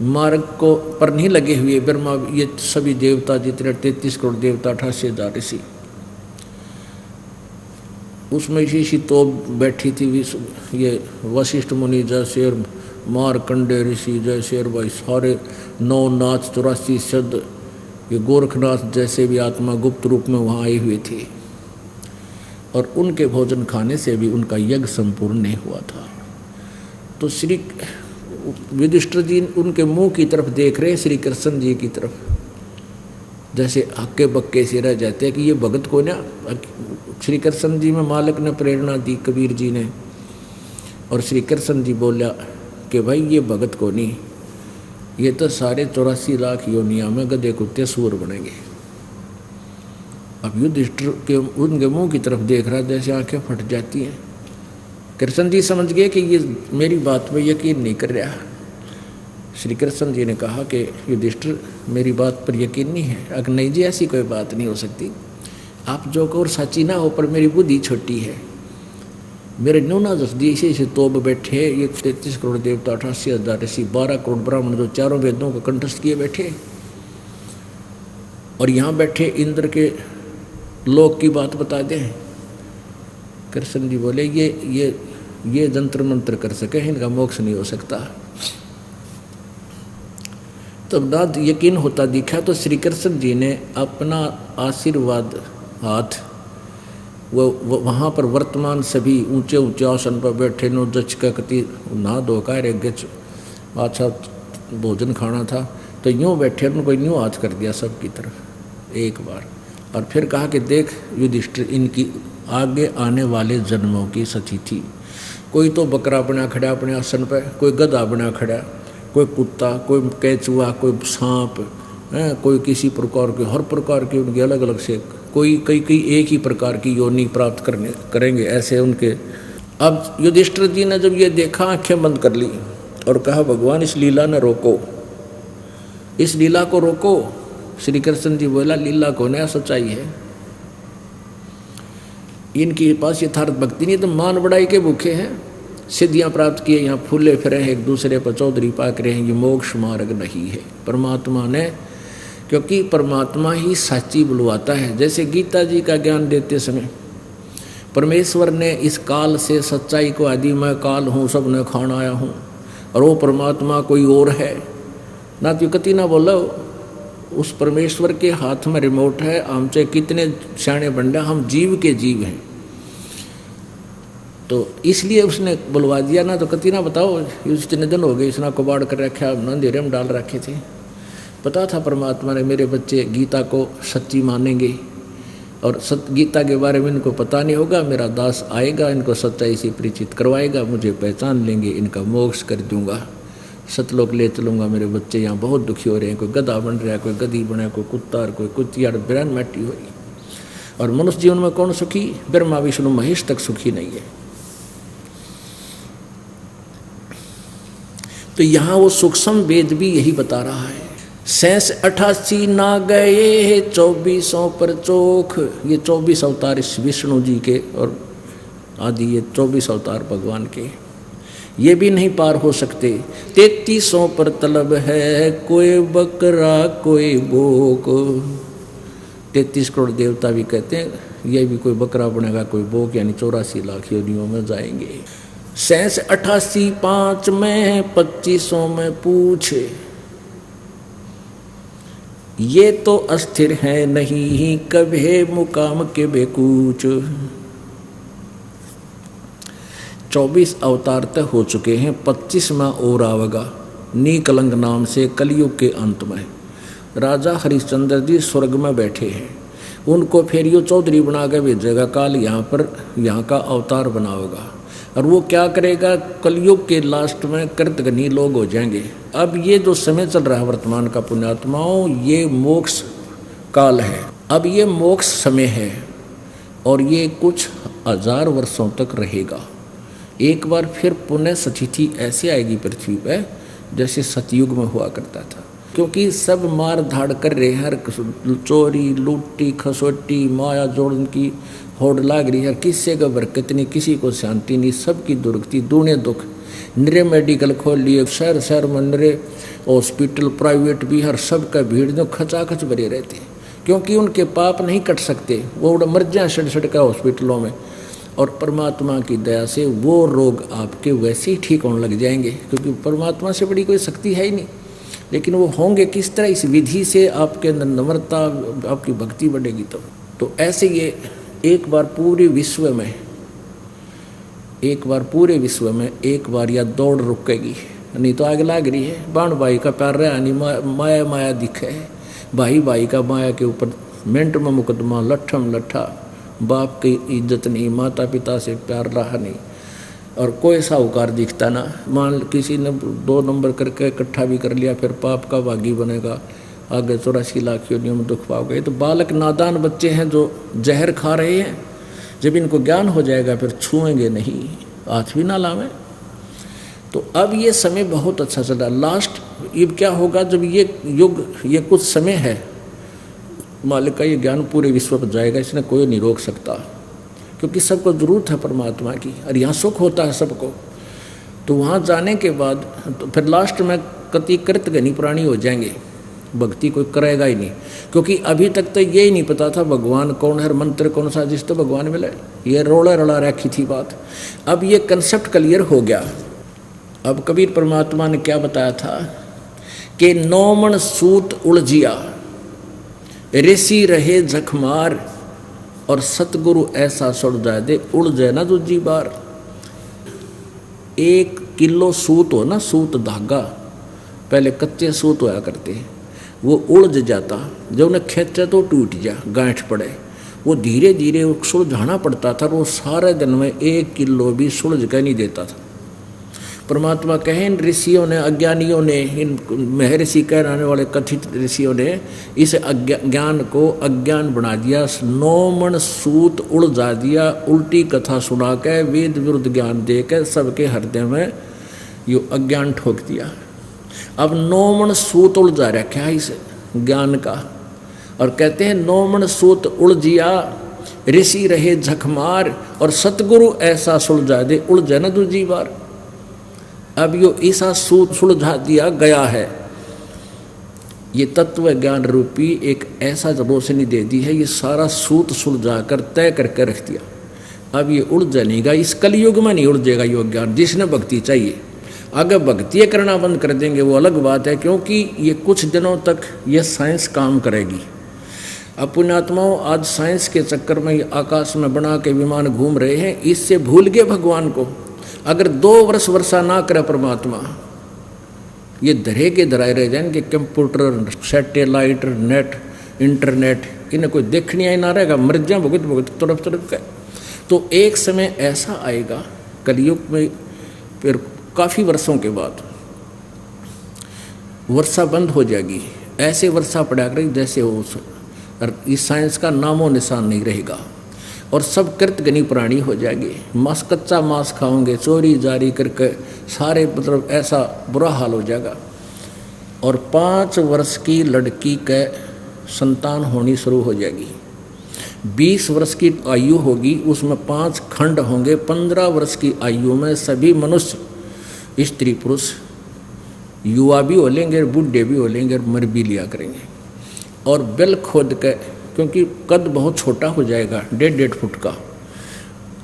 मार्ग को पर नहीं लगे हुए ब्रह्मा, ये सभी देवता जितने 33 करोड़ देवता, 88,000 ऋषि, उसमें इसी तो बैठी थी ये वशिष्ठ मुनि जैसे और मारकंडे ऋषि जैसे, और भाई सारे 9 नाथ 84 सिद्ध, ये गोरखनाथ जैसे भी आत्मा गुप्त रूप में वहाँ आई हुई थी, और उनके भोजन खाने से भी उनका यज्ञ संपूर्ण नहीं हुआ था। तो श्री युधिष्ठिर जी उनके मुंह की तरफ देख रहे हैं, श्री कृष्ण जी की तरफ, जैसे हक्के बक्के से रह जाते हैं कि ये भगत को ना। श्री कृष्ण जी में मालिक ने प्रेरणा दी, कबीर जी ने, और श्री कृष्ण जी बोला कि भाई ये भगत को नहीं, ये तो सारे 84 लाख योनिया में गधे कुत्ते सूर बनेंगे। अब युधिष्ठिर के उनके मुंह की तरफ देख रहा, जैसे आंखें फट जाती हैं। कृष्ण जी समझ गए कि ये मेरी बात में यकीन नहीं कर रहा। श्री कृष्ण जी ने कहा कि युधिष्ठिर मेरी बात पर यकीन नहीं है? अगर नहीं जी, ऐसी कोई बात नहीं हो सकती, आप जो को और सच्ची ना हो, पर मेरी बुद्धि छोटी है, मेरे नूना जसदी से तोब बैठे ये 33 करोड़ देवता, 88,000 ऋषि, 12 करोड़ ब्राह्मण जो चारों वेदों को कंठस्थ किए बैठे, और यहाँ बैठे इंद्र के लोक की बात बता दें। कृष्ण जी बोले ये जंत्र मंत्र कर सके, इनका मोक्ष नहीं हो सकता। तब ना यकीन होता दिखा, तो श्री कृष्ण जी ने अपना आशीर्वाद हाथ वो वहाँ पर वर्तमान सभी ऊंचे ऊंचे आसन पर बैठे नो जच का कति ना धोकर एक गच अच्छा भोजन खाना था, तो यूँ बैठे उनको यूँ हाथ कर दिया सबकी तरफ एक बार, और फिर कहा कि देख युधिष्ठिर, इनकी आगे आने वाले जन्मों की सतिथि, कोई तो बकरा बना खड़ा अपने आसन पर, कोई गधा बना खड़ा, कोई कुत्ता, कोई केचुआ, कोई सांप, कोई किसी प्रकार के, हर प्रकार के उनके अलग अलग से, कोई कई एक ही प्रकार की योनि प्राप्त करेंगे ऐसे उनके। अब युधिष्ठिर जी ने जब ये देखा, आंखें बंद कर ली और कहा, भगवान इस लीला ने रोको, इस लीला को रोको। श्री कृष्ण जी बोला, लीला को नया सच्चाई है, इनके पास यथार्थ भक्ति नहीं, तो मान बढ़ाई के भूखे हैं, सिद्धियां प्राप्त किए, यहाँ फूले फिरे एक दूसरे पर चौधरी पाक रहे हैं, ये मोक्ष मार्ग नहीं है। परमात्मा ने, क्योंकि परमात्मा ही सच्ची बुलवाता है। जैसे गीता जी का ज्ञान देते समय परमेश्वर ने इस काल से सच्चाई को, आदि मैं काल हूँ, सब ने खाना आया हूँ, और वो परमात्मा कोई और है ना, तो कति ना बोलो, उस परमेश्वर के हाथ में रिमोट है, हम चाहे कितने सियाणे बंडा, हम जीव के जीव हैं, तो इसलिए उसने बुलवा दिया ना। तो कति ना बताओ, इतने दिन हो गए इसना कबाड़ कर रखा, अंधेरे में डाल रखे थे, पता था परमात्मा ने मेरे बच्चे गीता को सच्ची मानेंगे, और गीता के बारे में इनको पता नहीं होगा, मेरा दास आएगा, इनको सच्चाई से परिचित करवाएगा, मुझे पहचान लेंगे, इनका मोक्ष कर दूंगा, सतलोक ले चलूँगा। मेरे बच्चे यहाँ बहुत दुखी हो रहे हैं, कोई गधा बन रहा है, कोई गधी बना है, कोई कुत्ता और कोई कुत्ती, और बिरान मट्टी हो रही। और मनुष्य जीवन में कौन सुखी? ब्रह्मा विष्णु महेश तक सुखी नहीं है। तो यहाँ वो सूक्ष्म वेद भी यही बता रहा है। 88 ना गए 24 पर चोख, ये 24 अवतार इस विष्णु जी के, और आदि ये 24 अवतार भगवान के। ये भी नहीं पार हो सकते। 3300 पर तलब है, कोई बकरा कोई बोक। 33 करोड़ देवता भी कहते हैं ये भी कोई बकरा बनेगा कोई बोक, यानी 84 लाख योनियों में जाएंगे। 88 5 में 2500 में पूछे, ये तो अस्थिर है नहीं कभी मुकाम के बेकूच। 24 अवतार तक हो चुके हैं, 25वां और आवेगा नीकलंग नाम से कलयुग के अंत में। राजा हरिश्चंद्र जी स्वर्ग में बैठे हैं, उनको फिर यो चौधरी बना के भेजेगा काल यहाँ पर, यहाँ का अवतार बनाओगा। और वो क्या करेगा, कलयुग के लास्ट में कृतघ्नी लोग हो जाएंगे। अब ये जो समय चल रहा है वर्तमान का पुण्यात्माओं, ये मोक्ष काल है। अब ये मोक्ष समय है और ये कुछ 1000 वर्षों तक रहेगा। एक बार फिर पुनः सतिथि ऐसे आएगी पृथ्वी पर जैसे सतयुग में हुआ करता था, क्योंकि सब मार धाड़ कर रहे हैं, हर चोरी लूटी खसोटी माया जोड़न की होड़ लाग रही है, किससे का बरकत नहीं, किसी को शांति नहीं, सबकी दुर्गति दूने दुख। निरे मेडिकल खोल लिए, शहर शहर में निरे हॉस्पिटल प्राइवेट भी, हर सब का भीड़ जो खचाखच भरे रहते हैं, क्योंकि उनके पाप नहीं कट सकते, वो उड़ा मर जाए सड़ का हॉस्पिटलों में। और परमात्मा की दया से वो रोग आपके वैसे ही ठीक होने लग जाएंगे, क्योंकि परमात्मा से बड़ी कोई शक्ति है ही नहीं। लेकिन वो होंगे किस तरह, इस विधि से आपके अंदर नम्रता, आपकी भक्ति बढ़ेगी। तो ऐसे ये एक बार पूरे विश्व में एक बार या दौड़ रुकेगी, नहीं तो आग लाग रही है। बाण भाई का प्यार रहा नहीं, माया माया दिखे है, भाई का माया के ऊपर मिनट में मुकदमा, लट्ठम लट्ठा, बाप की इज्जत नहीं, माता पिता से प्यार रहा नहीं, और कोई साहूकार दिखता ना। मान किसी ने 2 नंबर करके इकट्ठा भी कर लिया, फिर पाप का भागी बनेगा, आगे 84 लाख योनियों में दुख पाओगे। तो बालक नादान बच्चे हैं जो जहर खा रहे हैं, जब इनको ज्ञान हो जाएगा फिर छुएंगे नहीं, हाथ भी ना लावें। तो अब ये समय बहुत अच्छा चल रहा है। लास्ट अब क्या होगा, जब ये युग, ये कुछ समय है, मालिक का ये ज्ञान पूरे विश्व पर जाएगा, इसने कोई नहीं रोक सकता, क्योंकि सबको जरूरत है परमात्मा की, और यहाँ सुख होता है सबको। तो वहाँ जाने के बाद तो फिर लास्ट में कति कृतघ्नी प्राणी हो जाएंगे, भक्ति कोई करेगा ही नहीं, क्योंकि अभी तक तो ये ही नहीं पता था भगवान कौन है, मंत्र कौन सा जिस तो भगवान मिले, ये रोड़ा रड़ा रखी थी बात। अब ये कंसेप्ट क्लियर हो गया। अब कबीर परमात्मा ने क्या बताया था कि 9 मन सूत उलझिया, ऋषि रहे झकमार, और सतगुरु ऐसा सुलझा दे उलझे ना दूजी बार। 1 किलो सूत हो ना, सूत धागा, पहले कच्चे सूत होया करते, वो उलझ जाता, जब उन्हें खींचे तो टूट जा, गांठ पड़े, वो धीरे धीरे सुलझाना पड़ता था। वो सारे दिन में 1 किलो भी सुलझ के नहीं देता था। परमात्मा कहे इन ऋषियों ने, अज्ञानियों ने, इन महर्षि कहलाने वाले कथित ऋषियों ने इस ज्ञान को अज्ञान बना दिया, 9 मन सूत उलझा दिया, उल्टी कथा सुना के वेद विरुद्ध ज्ञान दे के सबके हृदय में यो अज्ञान ठोक दिया। अब 9 मन सूत उलझा रखा है इस ज्ञान का, और कहते हैं 9 मन सूत उलझिया, ऋषि रहे झकमार, और सतगुरु ऐसा सुलझा दे उलझे न दूजी बार। अब यो ऐसा सूत सुलझा दिया गया है, ये तत्व ज्ञान रूपी एक ऐसा रोशनी दे दी है, ये सारा सूत सुलझा कर तय करके रख दिया। अब ये उलझनेगा, इस कलयुग में नहीं उलझेगा यो ज्ञान, जिसने भक्ति चाहिए। अगर भक्ति करना बंद कर देंगे वो अलग बात है, क्योंकि ये कुछ दिनों तक ये साइंस काम करेगी। अब पुण्यात्माओं, आज साइंस के चक्कर में आकाश में बना के विमान घूम रहे हैं, इससे भूल गए भगवान को। अगर 2 वर्ष वर्षा ना करे परमात्मा, ये धरे के धराए रह जाएंगे। कंप्यूटर, सैटेलाइट, नेट, इंटरनेट, इन्हें कोई देखने ही ना रहेगा, मर जाए भुगत भुगत तड़प तड़प के। तो एक समय ऐसा आएगा कलयुग में, फिर काफ़ी वर्षों के बाद वर्षा बंद हो जाएगी। ऐसे वर्षा पड़ा करेगी जैसे हो, इस साइंस का नामो निशान नहीं रहेगा, और सब कृतघ्नी प्राणी हो जाएंगे। मांस, कच्चा मांस खाओगे, चोरी जारी करके सारे, मतलब ऐसा बुरा हाल हो जाएगा। और 5 वर्ष की लड़की के संतान होनी शुरू हो जाएगी। 20 वर्ष की आयु होगी, उसमें 5 खंड होंगे। 15 वर्ष की आयु में सभी मनुष्य स्त्री पुरुष, युवा भी हो लेंगे, बूढ़े भी हो लेंगे, मर भी लिया करेंगे। और बिल खोद के, क्योंकि कद बहुत छोटा हो जाएगा, 1.5 फुट का,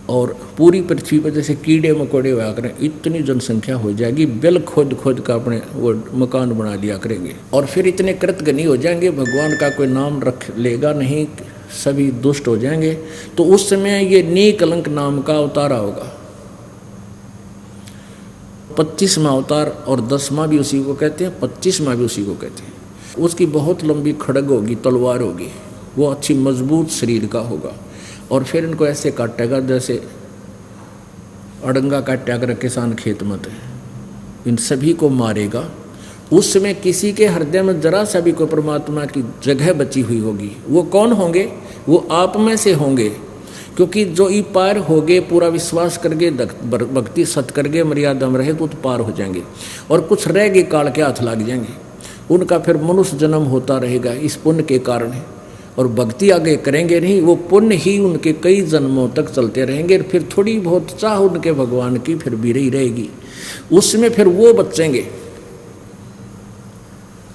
और पूरी पृथ्वी पर जैसे कीड़े मकोड़े हुआ करें, इतनी जनसंख्या हो जाएगी, बिल खोद खोद का अपने वो मकान बना लिया करेंगे। और फिर इतने कृतघ्नी हो जाएंगे, भगवान का कोई नाम रख लेगा नहीं, सभी दुष्ट हो जाएंगे। तो उस समय ये निकलंक नाम का अवतार होगा, 25वां अवतार, और 10वां भी उसी को कहते हैं, 25वां भी उसी को कहते हैं। उसकी बहुत लंबी खड़ग होगी, तलवार होगी, वो अच्छी मजबूत शरीर का होगा, और फिर इनको ऐसे काटेगा जैसे अड़ंगा काटा कर किसान खेत में, इन सभी को मारेगा। उस समय किसी के हृदय में जरा सा भी कोई परमात्मा की जगह बची हुई होगी। वो कौन होंगे? वो आप में से होंगे, क्योंकि जो ई पार हो गए, पूरा विश्वास करके, भक्ति सत करके, मर्यादा में रहे तो पार हो जाएंगे। और कुछ रह गए काल के हाथ लग जाएंगे, उनका फिर मनुष्य जन्म होता रहेगा इस पुण्य के कारण। और भक्ति आगे करेंगे नहीं, वो पुण्य ही उनके कई जन्मों तक चलते रहेंगे। फिर थोड़ी बहुत चाह उनके भगवान की फिर भी रही रहेगी, उसमें फिर वो बचेंगे।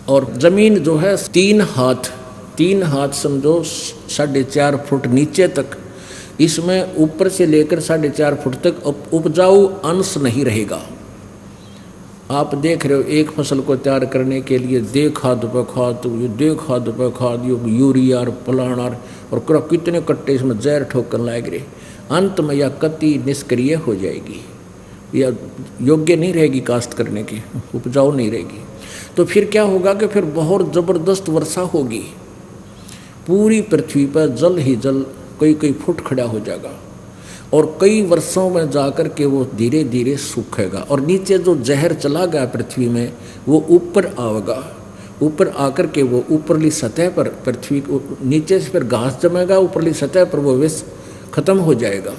और जमीन जो है 3 हाथ समझो, 4.5 फुट नीचे तक, इसमें ऊपर से लेकर 4.5 फुट तक उपजाऊ अंश नहीं रहेगा। आप देख रहे हो, एक फसल को तैयार करने के लिए दे खाद पे खाद, ये दे खाद पे खाद, यूरिया और फलाना, और कितने कट्टे इसमें जहर ठोकर लाए गए, अंत में यह कति निष्क्रिय हो जाएगी, या योग्य नहीं रहेगी काश्त करने की, उपजाऊ नहीं रहेगी। तो फिर क्या होगा कि फिर बहुत ज़बरदस्त वर्षा होगी, पूरी पृथ्वी पर जल ही जल कई फुट खड़ा हो जाएगा, और कई वर्षों में जाकर के वो धीरे धीरे सूखेगा। और नीचे जो जहर चला गया पृथ्वी में, वो ऊपर आएगा, ऊपर आकर के वो ऊपरली सतह पर, पृथ्वी को नीचे से फिर घास जमेगा, ऊपरली सतह पर वो विष खत्म हो जाएगा।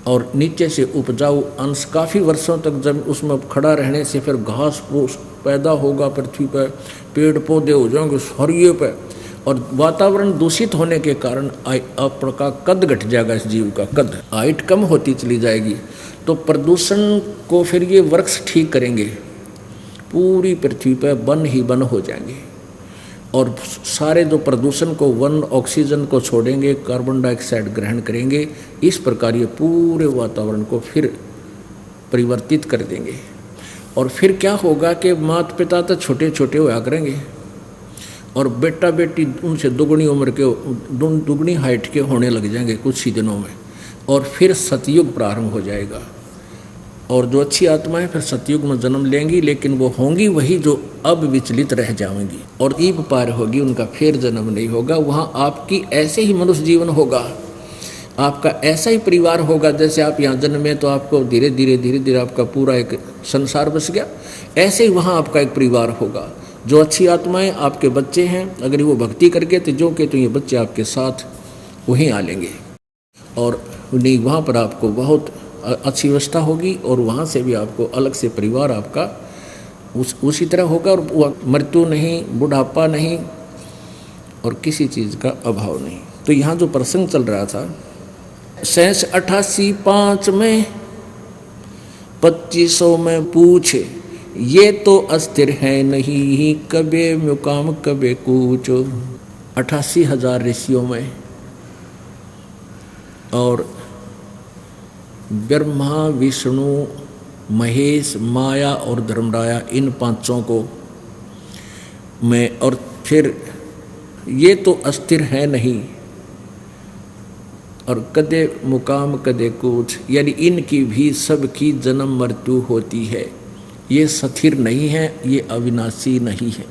और नीचे से उपजाऊ अंश काफ़ी वर्षों तक जब उसमें खड़ा रहने से फिर घास फूस पैदा होगा पृथ्वी पर, पेड़ पौधे हो जाएंगे हरिये पे, और वातावरण दूषित होने के कारण आपका कद घट जाएगा, इस जीव का कद, हाइट कम होती चली जाएगी। तो प्रदूषण को फिर ये वृक्ष ठीक करेंगे, पूरी पृथ्वी पर वन ही वन हो जाएंगे, और सारे जो प्रदूषण को, वन ऑक्सीजन को छोड़ेंगे, कार्बन डाइऑक्साइड ग्रहण करेंगे। इस प्रकार ये पूरे वातावरण को फिर परिवर्तित कर देंगे। और फिर क्या होगा कि माता पिता तो छोटे छोटे हुआ करेंगे, और बेटा बेटी उनसे दुगनी उम्र के, दुगनी हाइट के होने लग जाएंगे कुछ ही दिनों में, और फिर सतयुग प्रारंभ हो जाएगा। और जो अच्छी आत्माएं फिर सतयुग में जन्म लेंगी, लेकिन वो होंगी वही जो अब विचलित रह जाएंगी, और ईप पार होगी, उनका फिर जन्म नहीं होगा। वहाँ आपकी ऐसे ही मनुष्य जीवन होगा, आपका ऐसा ही परिवार होगा। जैसे आप यहाँ जन्मे तो आपको धीरे धीरे आपका पूरा एक संसार बस गया, ऐसे ही वहाँ आपका एक परिवार होगा। जो अच्छी आत्माएं आपके बच्चे हैं, अगर वो भक्ति करके तो जो के तो ये बच्चे आपके साथ वहीं आ लेंगे, और नहीं वहाँ पर आपको बहुत अच्छी व्यवस्था होगी, और वहाँ से भी आपको अलग से परिवार आपका उसी तरह होगा, और मृत्यु नहीं, बुढ़ापा नहीं, और किसी चीज़ का अभाव नहीं। तो यहाँ जो प्रसंग चल रहा था, 88 में 2500 में पूछे, ये तो अस्थिर है नहीं, कबे मुकाम कबे कूच। 88,000 ऋषियों में, और ब्रह्मा विष्णु महेश माया और धर्मराया, इन 5 को में, और फिर ये तो अस्थिर है नहीं, और कदे मुकाम कदे कूच, यानी इनकी भी सबकी जन्म मृत्यु होती है, ये स्थिर नहीं है, ये अविनाशी नहीं है।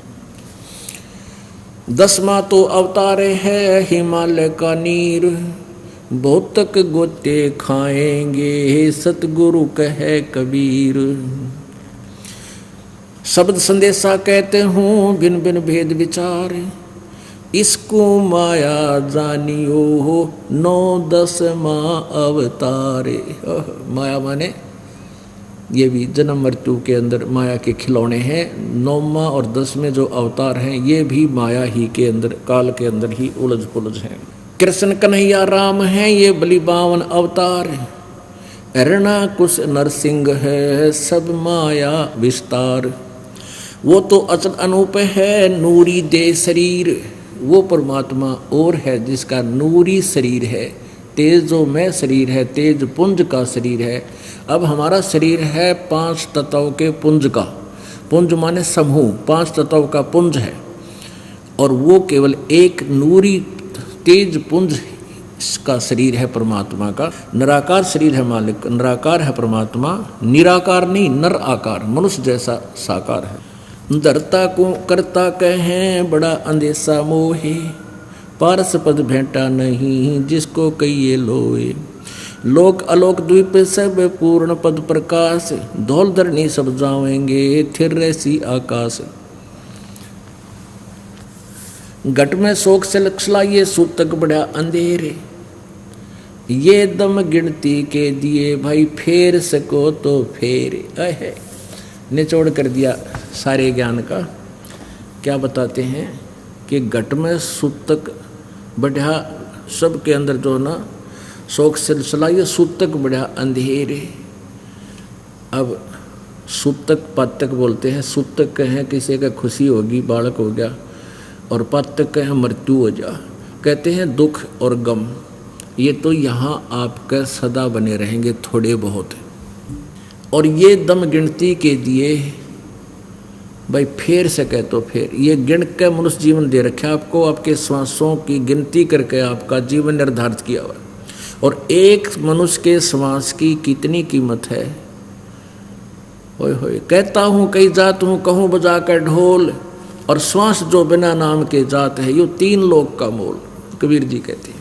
10वां तो अवतार है हिमालय का नीर, बहुत तक गोते खाएंगे, सतगुरु कहे कबीर। शब्द संदेशा कहते हूँ बिन बिन भेद विचार, इसको माया जानियो हो 9-10वां अवतारे। माया माने ये भी जन्म मृत्यु के अंदर माया के खिलौने हैं। 9वां और 10वें जो अवतार हैं, ये भी माया ही के अंदर, काल के अंदर ही उलझ पुलझ हैं। कृष्ण कन्हैया राम हैं, ये बलि 52 अवतार। अरणा कुश नरसिंह है सब माया विस्तार। वो तो अचल अनूप है नूरी दे शरीर। वो परमात्मा और है जिसका नूरी शरीर है, तेजोमय शरीर है, तेज पुंज का शरीर है। अब हमारा शरीर है 5 तत्वों के पुंज का, पुंज माने समूह, 5 तत्वों का पुंज है, और वो केवल एक नूरी तेज पुंज का शरीर है परमात्मा का। निराकार शरीर है मालिक, निराकार है परमात्मा, निराकार नहीं नर आकार, मनुष्य जैसा साकार है। धरता को करता कहें बड़ा अंदेशा मोहे, पारस पद भेंटा नहीं जिसको कहिए लोए। लोक अलोक द्वीप सब पूर्ण पद प्रकाश, धौल धरनी सब जावेंगे थिर रसी आकाश। घट में शोक से लक्षलाइए सूतक बढ़ा अंधेरे, ये दम गिनती के दिए भाई फेर सको तो फेर। है निचोड़ कर दिया सारे ज्ञान का। क्या बताते हैं कि घट में सूतक बढ़ा, सबके अंदर जो ना शोक सिलसिला, ये सूतक बढ़ा अंधेरे। अब सूतक पातक बोलते हैं। सूतक कहें किसी का खुशी होगी, बालक हो गया, और पातक कहें मृत्यु हो जा। कहते हैं दुख और गम ये तो यहाँ आपका सदा बने रहेंगे थोड़े बहुत, और ये दम गिनती के दिए भाई फेर सके तो फेर। ये गिन के मनुष्य जीवन दे रखा आपको, आपके श्वासों की गिनती करके आपका जीवन निर्धारित किया हुआ। और एक मनुष्य के श्वास की कितनी कीमत है। होय होय कहता हूँ कई जात हूँ, कहूँ बजा कर ढोल, और श्वास जो बिना नाम के जात है, यो 3 लोक का मोल, कबीर जी कहते हैं।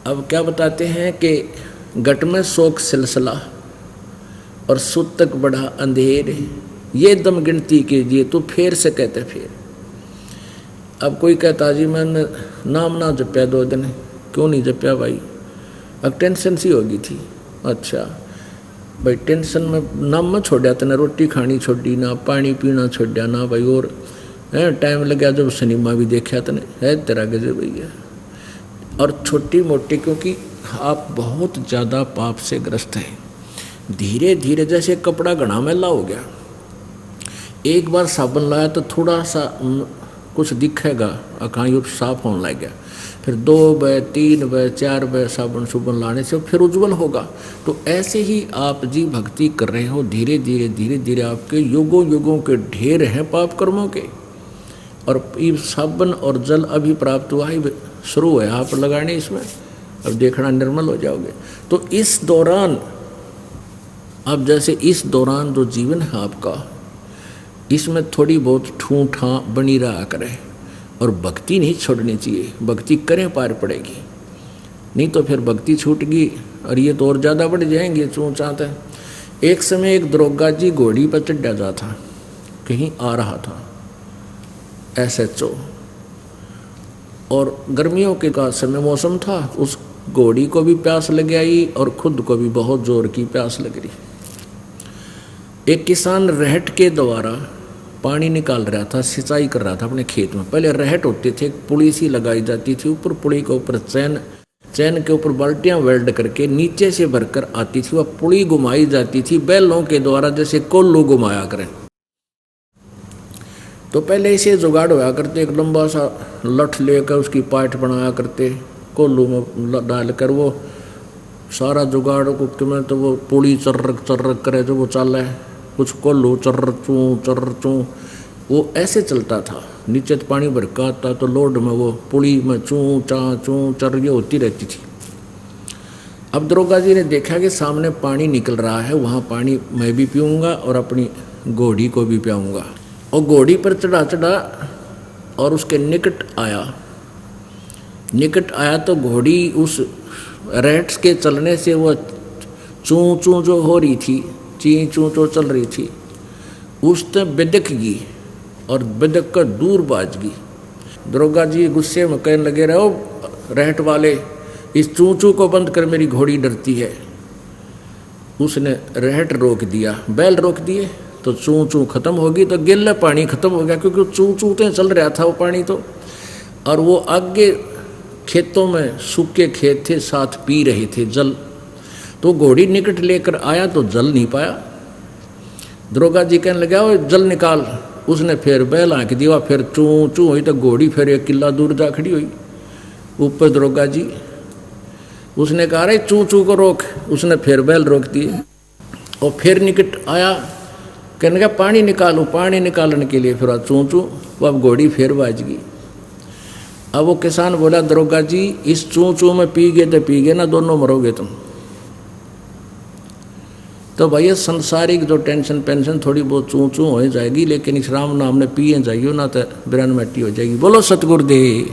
अब क्या बताते हैं कि घट में शोक सिलसिला और सूतक बढ़ा अंधेर, ये दम गिनती कीजिए तो फेर से कहते फेर। अब कोई कहता जी मैंने नाम ना जपया 2 दिन, क्यों नहीं जपया भाई? अब टेंशन सी होगी थी। अच्छा भाई टेंशन में नाम में छोड़ा तने, रोटी खानी छोड़ी ना, पानी पीना छोड़ा ना भाई, और टाइम लगा जब सिनेमा भी देखा तने, है तेरा गजब भैया। और छोटी मोटी, क्योंकि आप बहुत ज़्यादा पाप से ग्रस्त हैं। धीरे धीरे जैसे कपड़ा घना मैला हो गया, एक बार साबुन लाया तो थोड़ा सा कुछ दिखेगा, अखाई साफ होने लग गया, फिर 2 बार 3 बार 4 बार साबुन सुबन लाने से फिर उज्जवल होगा। तो ऐसे ही आप जी भक्ति कर रहे हो, धीरे धीरे धीरे धीरे आपके युगों युगों के ढेर हैं पाप कर्मों के, और ये साबुन और जल अभी प्राप्त हुआ ही शुरू है आप लगाने इसमें, अब देखना निर्मल हो जाओगे। तो इस दौरान, अब जैसे इस दौरान जो जीवन है आपका, इसमें थोड़ी बहुत ठूठा बनी रहा करे, और भक्ति नहीं छोड़नी चाहिए। भक्ति करें पार पड़ेगी, नहीं तो फिर भक्ति छूट गई और ये तो और ज़्यादा बढ़ जाएंगे चूँ चाहते। एक समय एक दरोगा जी घोड़ी पर चढ़ा जा था, कहीं आ रहा था SHO, और गर्मियों के का समय मौसम था, उस घोड़ी को भी प्यास लग आई और खुद को भी बहुत जोर की प्यास लग रही। एक किसान रहट के द्वारा पानी निकाल रहा था, सिंचाई कर रहा था अपने खेत में। पहले रहट होते थे, पुली सी लगाई जाती थी ऊपर, पुली के ऊपर चैन के ऊपर बाल्टियां वेल्ड करके नीचे से भरकर आती थी, वह पुली घुमाई जाती थी बैलों के द्वारा, जैसे कोल्लू घुमाया करें। तो पहले इसे जुगाड़ होया करते, एक लंबा सा लठ लेकर उसकी पाठ बनाया करते, कोल्लू में डालकर वो सारा जुगाड़ को में, तो वो पुली चर्रक करे जो वो चल है, कुछ कोल्लू चर्र चूँ वो ऐसे चलता था। नीचे तो पानी भर का आता, तो लोड में वो पुली में चूँ चर ये होती रहती थी। अब दरोगा जी ने देखा कि सामने पानी निकल रहा है, वहाँ पानी मैं भी पीऊँगा और अपनी घोड़ी को भी पियाऊँगा। और घोड़ी पर चढ़ा और उसके निकट आया तो घोड़ी उस रेट्स के चलने से वो चूँ जो हो रही थी, ची चूँ जो चल रही थी, उसने बिदक गई और बिदक कर दूर बाज गई। दरोगा जी गुस्से में कहने लगे, रहो रहट वाले, इस चूँ को बंद कर, मेरी घोड़ी डरती है। उसने रहट रोक दिया, बैल रोक दिए, तो चूँ खत्म होगी, तो गिल्ला पानी खत्म हो गया, क्योंकि चूँ चल रहा था वो पानी तो। और वो आगे खेतों में सूखे खेत थे, साथ पी रहे थे जल। तो घोड़ी निकट लेकर आया तो जल नहीं पाया। दरोगा जी कहने लगा वो जल निकाल। उसने फिर बैल आँख दिया, फिर चूँ चूँ हुई तो घोड़ी फिर 1 किला दूर जा खड़ी हुई। ऊपर दरोगा जी उसने कहा रे चूँ चूँ को रोक। उसने फिर बैल रोक दिए और फिर निकट आया, कहने का पानी निकालो। पानी निकालने के लिए फिर चूँ चूँ, वो अब घोड़ी फिर बाज गई। अब वो किसान बोला दरोगा जी इस चूँ चूँ में पी गए तो पी गए ना, दोनों मरोगे तुम। तो भैया संसारिक जो टेंशन पेंशन थोड़ी बहुत चूँ चूँ हो जाएगी, लेकिन इस राम नाम ने पिए जाइयो ना तो बिरान मट्टी हो जाएगी। बोलो सतगुरुदेव।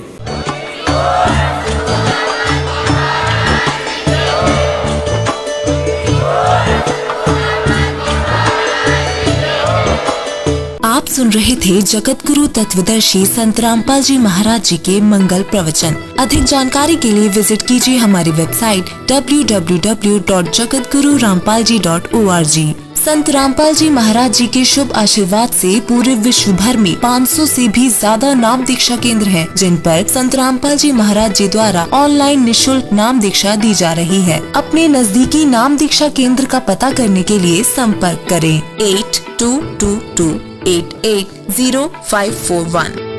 आप सुन रहे थे जगत गुरु तत्वदर्शी संत रामपाल जी महाराज जी के मंगल प्रवचन। अधिक जानकारी के लिए विजिट कीजिए हमारी वेबसाइट www.jagatgururampalji.org। संत रामपाल जी महाराज जी के शुभ आशीर्वाद से पूरे विश्व भर में 500 से भी ज्यादा नाम दीक्षा केंद्र हैं, जिन पर संत रामपाल जी महाराज जी द्वारा ऑनलाइन निशुल्क नाम दीक्षा दी जा रही है। अपने नजदीकी नाम दीक्षा केंद्र का पता करने के लिए संपर्क करें 8222880541।